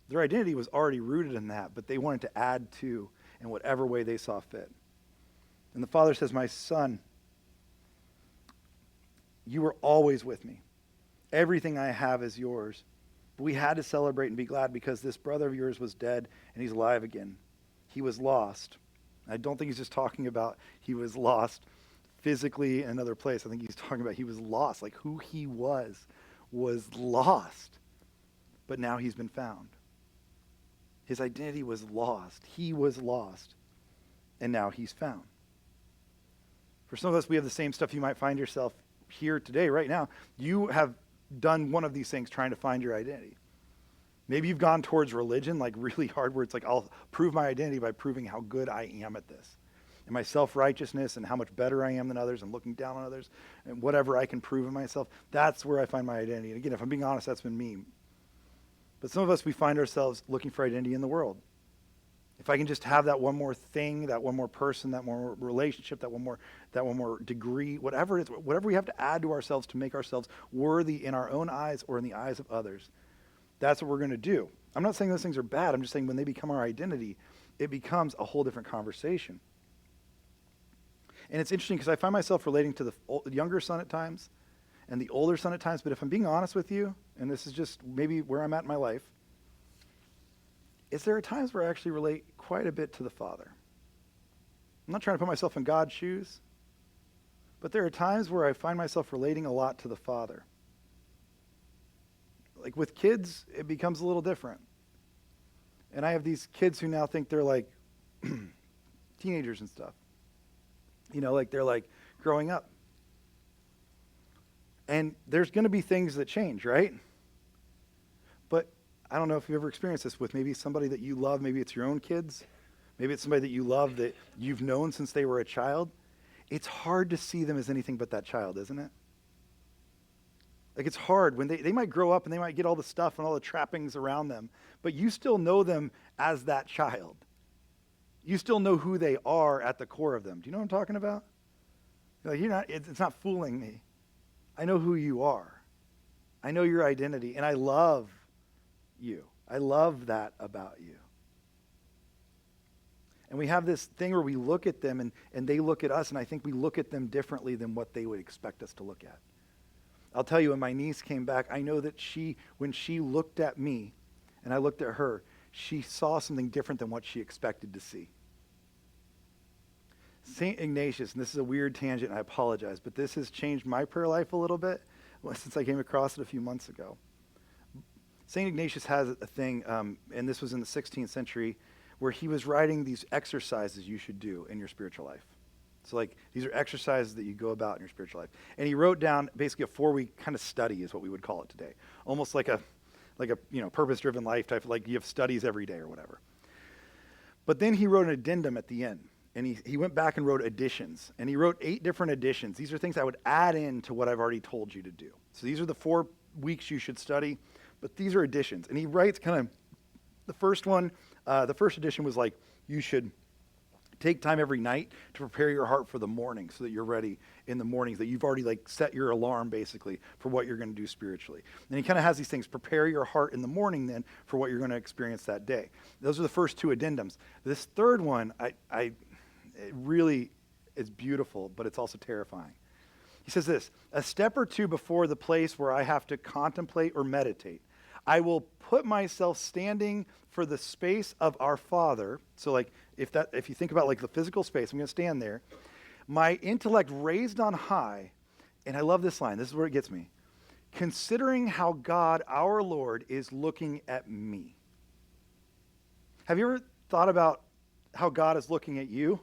Their identity was already rooted in that, but they wanted to add to in whatever way they saw fit. And the father says, my son, you were always with me. Everything I have is yours. But we had to celebrate and be glad because this brother of yours was dead and he's alive again. He was lost. I don't think he's just talking about he was lost physically in another place. I think he's talking about he was lost. Like who he was lost. But now he's been found. His identity was lost. He was lost. And now he's found. For some of us, we have the same stuff. You might find yourself here today, right now. You have done one of these things trying to find your identity. Maybe you've gone towards religion like really hard where it's like, I'll prove my identity by proving how good I am at this. And my self-righteousness and how much better I am than others and looking down on others and whatever I can prove in myself, that's where I find my identity. And again, if I'm being honest, that's been me. But some of us, we find ourselves looking for identity in the world. If I can just have that one more thing, that one more person, that one more relationship, that one more degree, whatever it is, whatever we have to add to ourselves to make ourselves worthy in our own eyes or in the eyes of others, that's what we're going to do. I'm not saying those things are bad. I'm just saying when they become our identity, it becomes a whole different conversation. And it's interesting because I find myself relating to the younger son at times and the older son at times. But if I'm being honest with you, and this is just maybe where I'm at in my life, is there are times where I actually relate quite a bit to the father. I'm not trying to put myself in God's shoes, but there are times where I find myself relating a lot to the father. Like with kids, it becomes a little different. And I have these kids who now think they're like teenagers and stuff. You know, like they're like growing up. And there's going to be things that change, right? But I don't know if you've ever experienced this with maybe somebody that you love. Maybe it's your own kids. Maybe it's somebody that you love that you've known since they were a child. It's hard to see them as anything but that child, isn't it? Like it's hard when they might grow up and they might get all the stuff and all the trappings around them, but you still know them as that child. You still know who they are at the core of them. Do you know what I'm talking about? Like it's not fooling me. I know who you are. I know your identity, and I love you. I love that about you. And we have this thing where we look at them and they look at us, and I think we look at them differently than what they would expect us to look at. I'll tell you, when my niece came back, I know that when she looked at me and I looked at her, she saw something different than what she expected to see. St. Ignatius, and this is a weird tangent, and I apologize, but this has changed my prayer life a little bit since I came across it a few months ago. St. Ignatius has a thing, and this was in the 16th century, where he was writing these exercises you should do in your spiritual life. So like these are exercises that you go about in your spiritual life. And he wrote down basically a 4-week kind of study is what we would call it today. Almost like a purpose-driven life type, like you have studies every day or whatever. But then he wrote an addendum at the end. And he went back and wrote additions. And he wrote 8 different additions. These are things I would add in to what I've already told you to do. So these are the 4 weeks you should study. But these are additions. And he writes kind of the first one, the first edition was like, you should Take time every night to prepare your heart for the morning so that you're ready in the mornings, that you've already like set your alarm basically for what you're going to do spiritually. And he kind of has these things, prepare your heart in the morning then for what you're going to experience that day. Those are the first two addendums. This third one, it really is beautiful, but it's also terrifying. He says this, a step or two before the place where I have to contemplate or meditate, I will put myself standing for the space of our Father. So like if you think about like the physical space, I'm going to stand there. My intellect raised on high, and I love this line. This is where it gets me. Considering how God, our Lord, is looking at me. Have you ever thought about how God is looking at you?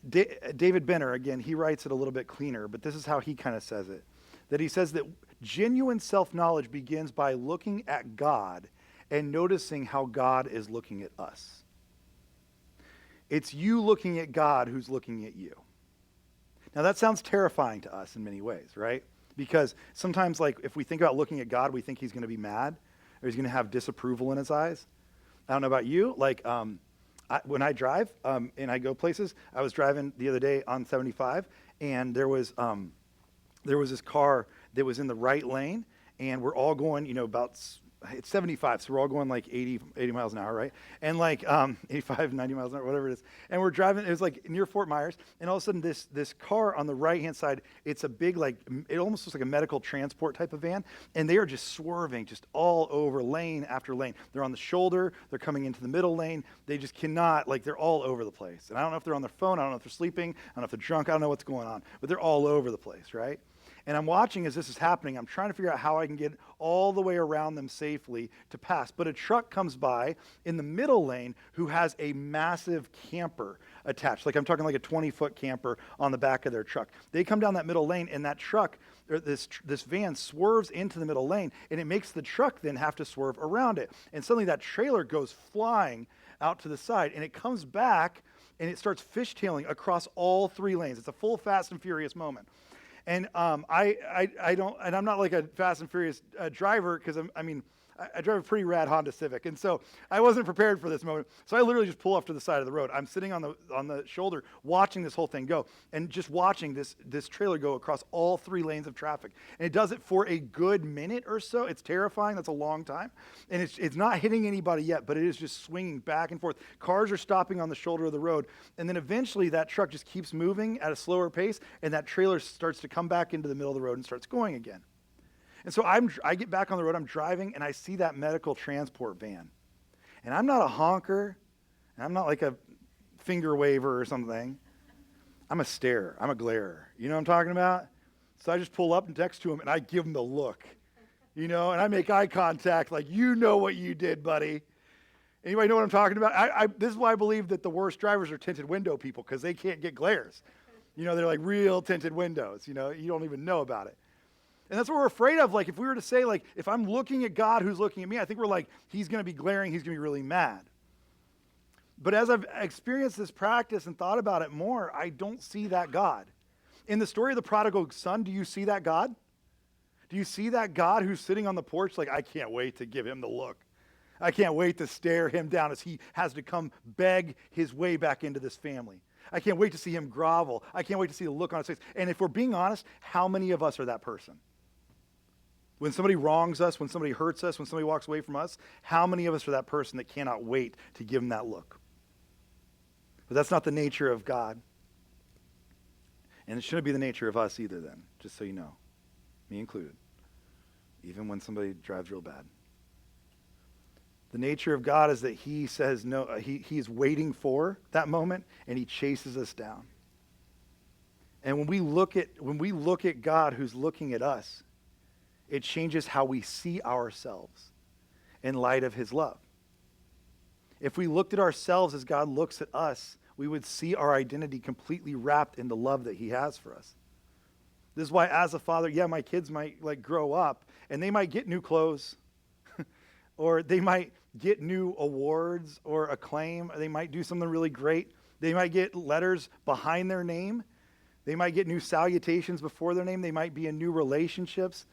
David Benner, again, he writes it a little bit cleaner, but this is how he kind of says it. That he says that genuine self-knowledge begins by looking at God and noticing how God is looking at us. It's you looking at God who's looking at you. Now that sounds terrifying to us in many ways, right? Because sometimes like if we think about looking at God, we think he's going to be mad or he's going to have disapproval in his eyes. I don't know about you, like when I drive and I go places, I was driving the other day on 75 and there was this car that was in the right lane and we're all going, it's 75, so we're all going like 80 miles an hour, right? And like 85, 90 miles an hour, whatever it is. And we're driving, it was like near Fort Myers, and all of a sudden this car on the right-hand side, it's a big, like, it almost looks like a medical transport type of van, and they are just swerving just all over lane after lane. They're on the shoulder, they're coming into the middle lane, they just cannot, like, they're all over the place. And I don't know if they're on their phone, I don't know if they're sleeping, I don't know if they're drunk, I don't know what's going on, but they're all over the place, right? And I'm watching as this is happening. I'm trying to figure out how I can get all the way around them safely to pass. But a truck comes by in the middle lane who has a massive camper attached. Like I'm talking like a 20-foot camper on the back of their truck. They come down that middle lane and that truck, or this van swerves into the middle lane and it makes the truck then have to swerve around it. And suddenly that trailer goes flying out to the side and it comes back and it starts fishtailing across all three lanes. It's a full Fast and Furious moment. And I don't, and I'm not like a Fast and Furious driver because I drive a pretty rad Honda Civic, and so I wasn't prepared for this moment. So I literally just pull off to the side of the road. I'm sitting on the shoulder, watching this whole thing go, and just watching this trailer go across all three lanes of traffic. And it does it for a good minute or so. It's terrifying. That's a long time, and it's not hitting anybody yet, but it is just swinging back and forth. Cars are stopping on the shoulder of the road, and then eventually that truck just keeps moving at a slower pace, and that trailer starts to come back into the middle of the road and starts going again. And so I get back on the road, I'm driving, and I see that medical transport van. And I'm not a honker, and I'm not like a finger waver or something. I'm a starer. I'm a glarer. You know what I'm talking about? So I just pull up and next to him, and I give him the look. And I make eye contact like, you know what you did, buddy. Anybody know what I'm talking about? This is why I believe that the worst drivers are tinted window people, because they can't get glares. They're like real tinted windows. You don't even know about it. And that's what we're afraid of. Like, if we were to say, like, if I'm looking at God who's looking at me, I think we're like, he's going to be glaring, he's going to be really mad. But as I've experienced this practice and thought about it more, I don't see that God. In the story of the prodigal son, do you see that God? Do you see that God who's sitting on the porch like, I can't wait to give him the look. I can't wait to stare him down as he has to come beg his way back into this family. I can't wait to see him grovel. I can't wait to see the look on his face. And if we're being honest, how many of us are that person? When somebody wrongs us, when somebody hurts us, when somebody walks away from us, how many of us are that person that cannot wait to give them that look? But that's not the nature of God. And it shouldn't be the nature of us either then, just so you know. Me included. Even when somebody drives real bad. The nature of God is that he says no, he is waiting for that moment and he chases us down. And when we look at God who's looking at us, it changes how we see ourselves in light of his love. If we looked at ourselves as God looks at us, we would see our identity completely wrapped in the love that he has for us. This is why as a father, my kids might like grow up and they might get new clothes or they might get new awards or acclaim, or they might do something really great. They might get letters behind their name. They might get new salutations before their name. They might be in new relationships.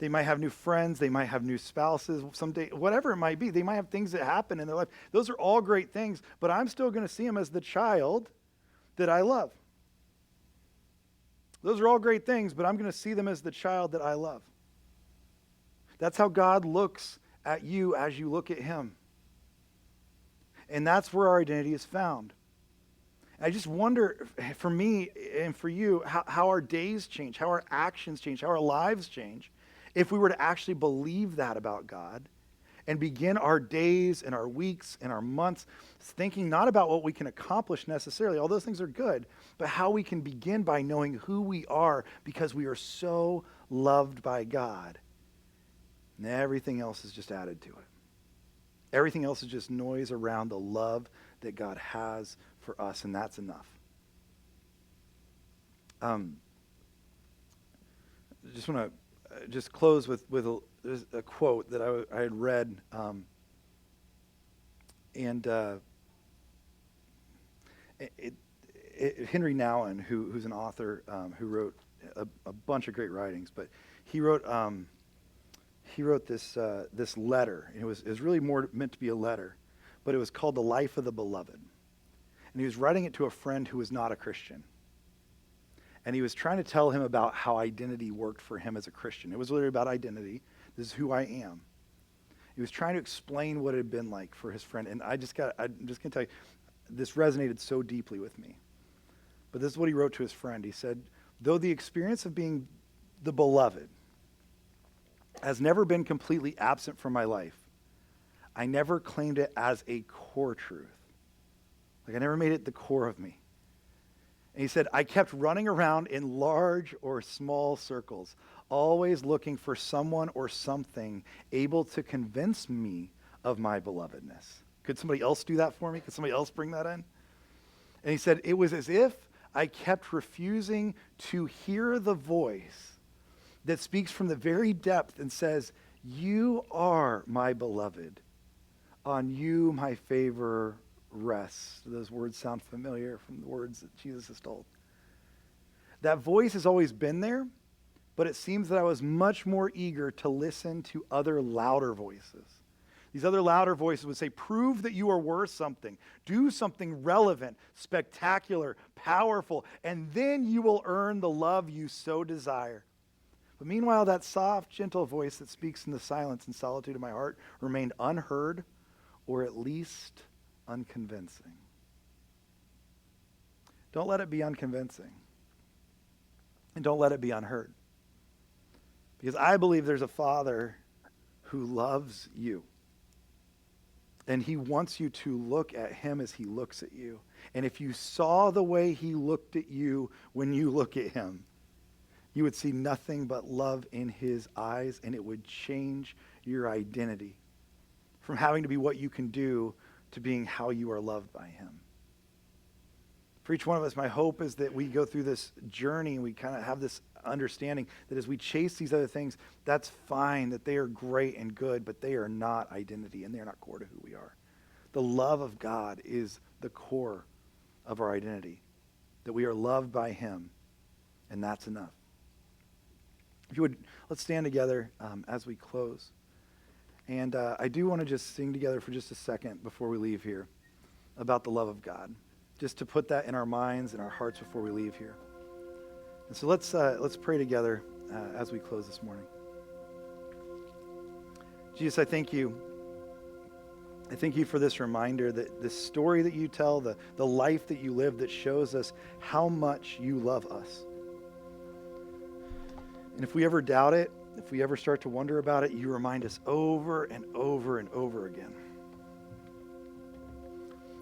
They might have new friends. They might have new spouses someday, whatever it might be. They might have things that happen in their life. Those are all great things, but I'm still going to see them as the child that I love. Those are all great things, but I'm going to see them as the child that I love. That's how God looks at you as you look at him. And that's where our identity is found. I just wonder, for me and for you, how our days change, how our actions change, how our lives change, if we were to actually believe that about God and begin our days and our weeks and our months thinking not about what we can accomplish necessarily, all those things are good, but how we can begin by knowing who we are because we are so loved by God. And everything else is just added to it. Everything else is just noise around the love that God has for us, and that's enough. Just want to just close with a quote that I had read, Henry Nouwen, who's an author who wrote a bunch of great writings, but he wrote this letter. It was really more meant to be a letter, but it was called The Life of the Beloved. And he was writing it to a friend who was not a Christian. And he was trying to tell him about how identity worked for him as a Christian. It was literally about identity. This is who I am. He was trying to explain what it had been like for his friend. And I'm just going to tell you, this resonated so deeply with me. But this is what he wrote to his friend. He said, though the experience of being the beloved has never been completely absent from my life, I never claimed it as a core truth. Like I never made it the core of me. And he said, I kept running around in large or small circles, always looking for someone or something able to convince me of my belovedness. Could somebody else do that for me? Could somebody else bring that in? And he said, it was as if I kept refusing to hear the voice that speaks from the very depth and says, you are my beloved. On you my favor rests. Do those words sound familiar from the words that Jesus has told? That voice has always been there, but it seems that I was much more eager to listen to other louder voices. These other louder voices would say, prove that you are worth something. Do something relevant, spectacular, powerful, and then you will earn the love you so desire. But meanwhile, that soft, gentle voice that speaks in the silence and solitude of my heart remained unheard, or at least unconvincing. Don't let it be unconvincing. And don't let it be unheard. Because I believe there's a Father who loves you. And he wants you to look at him as he looks at you. And if you saw the way he looked at you when you look at him, you would see nothing but love in his eyes, and it would change your identity from having to be what you can do to being how you are loved by him. For each one of us, my hope is that we go through this journey and we kind of have this understanding that as we chase these other things, that's fine, that they are great and good, but they are not identity and they are not core to who we are. The love of God is the core of our identity, that we are loved by him, and that's enough. If you would, let's stand together as we close. And I do want to just sing together for just a second before we leave here about the love of God, just to put that in our minds and our hearts before we leave here. And so let's pray together as we close this morning. Jesus, I thank you. I thank you for this reminder that the story that you tell, the life that you live that shows us how much you love us. And if we ever doubt it, if we ever start to wonder about it, you remind us over and over and over again.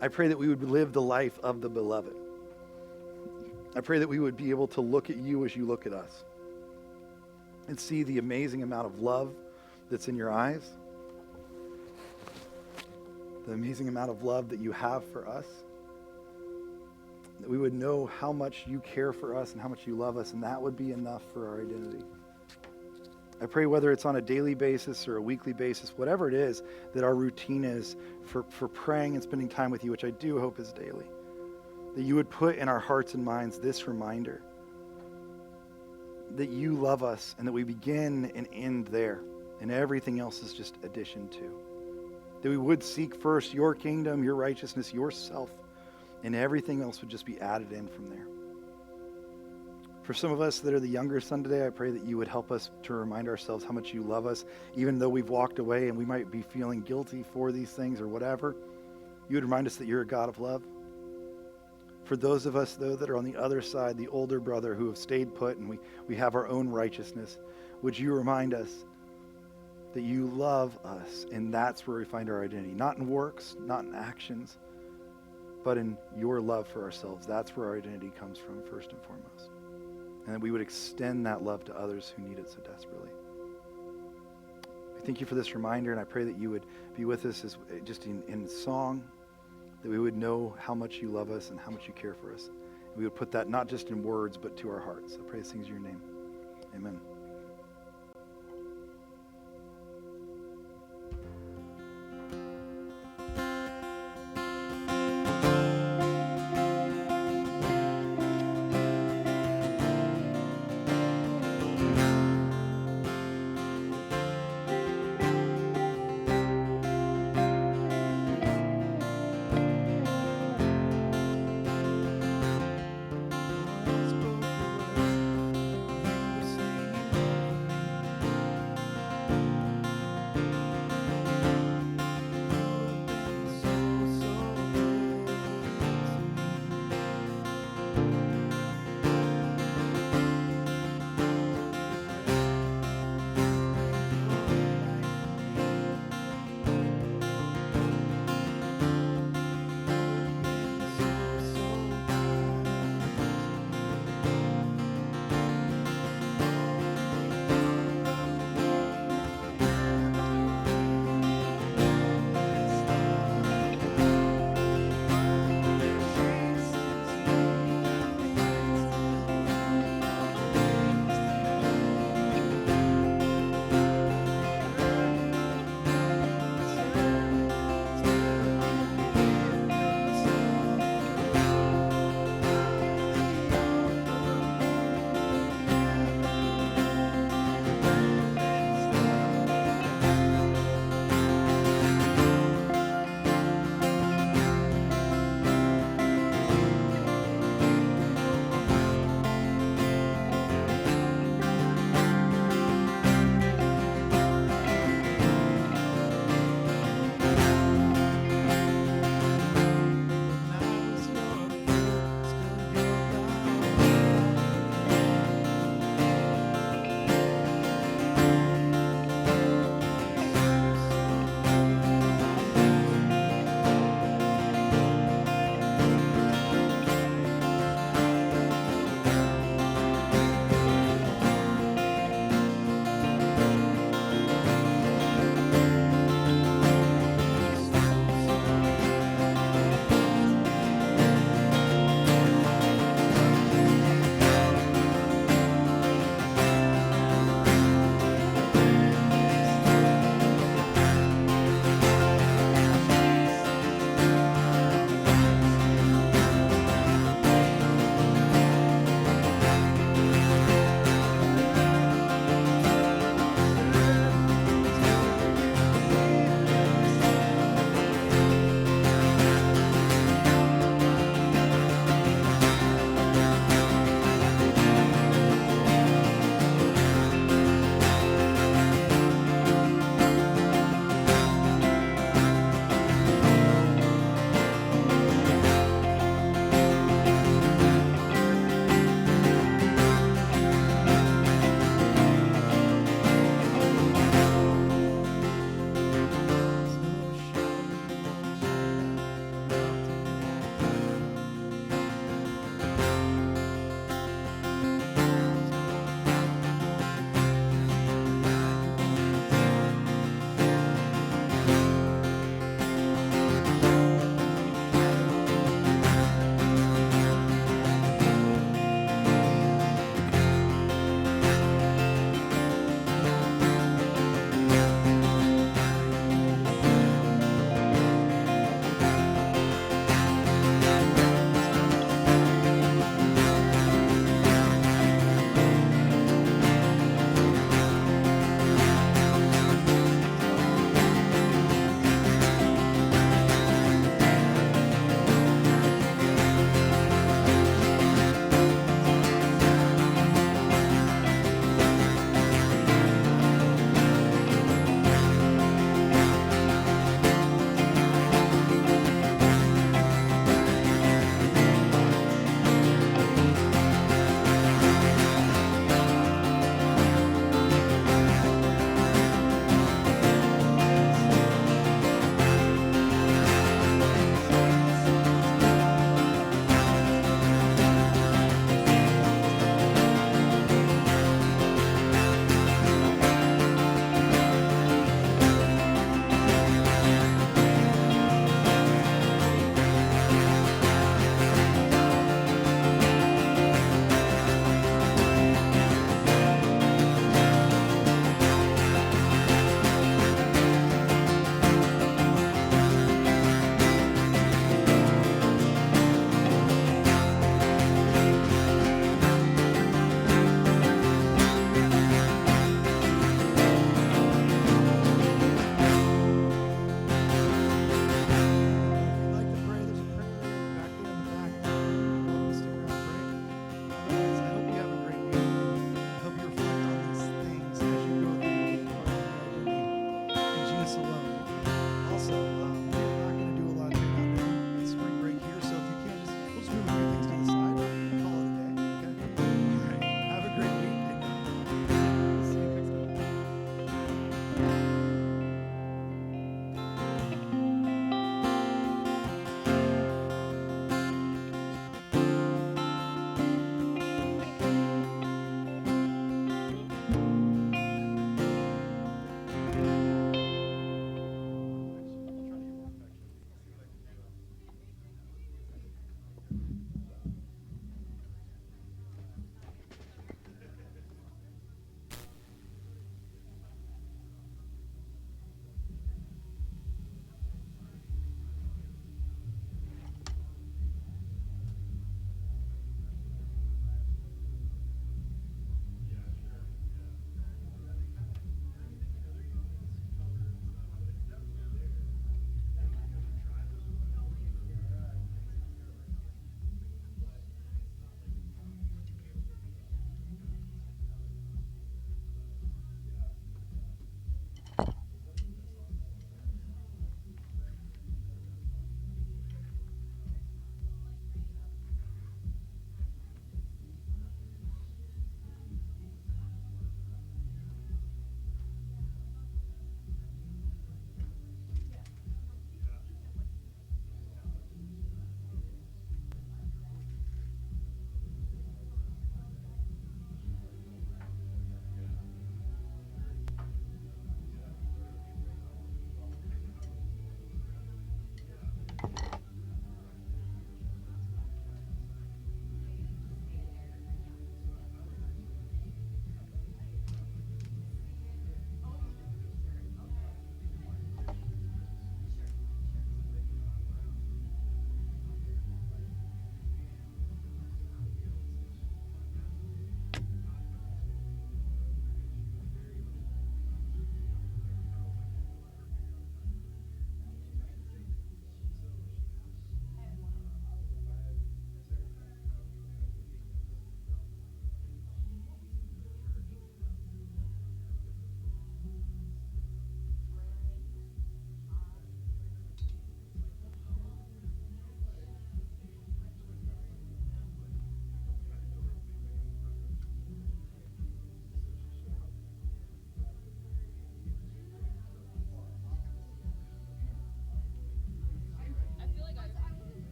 I pray that we would live the life of the beloved. I pray that we would be able to look at you as you look at us and see the amazing amount of love that's in your eyes, the amazing amount of love that you have for us, that we would know how much you care for us and how much you love us, and that would be enough for our identity. I pray whether it's on a daily basis or a weekly basis, whatever it is, that our routine is for praying and spending time with you, which I do hope is daily, that you would put in our hearts and minds this reminder that you love us and that we begin and end there, and everything else is just addition to. That we would seek first your kingdom, your righteousness, yourself, and everything else would just be added in from there. For some of us that are the younger son today, I pray that you would help us to remind ourselves how much you love us, even though we've walked away and we might be feeling guilty for these things or whatever. You would remind us that you're a God of love. For those of us, though, that are on the other side, the older brother who have stayed put and we have our own righteousness, would you remind us that you love us, and that's where we find our identity. Not in works, not in actions, but in your love for ourselves. That's where our identity comes from, first and foremost. And that we would extend that love to others who need it so desperately. I thank you for this reminder, and I pray that you would be with us as just in song, that we would know how much you love us and how much you care for us. And we would put that not just in words, but to our hearts. I pray these things in your name. Amen.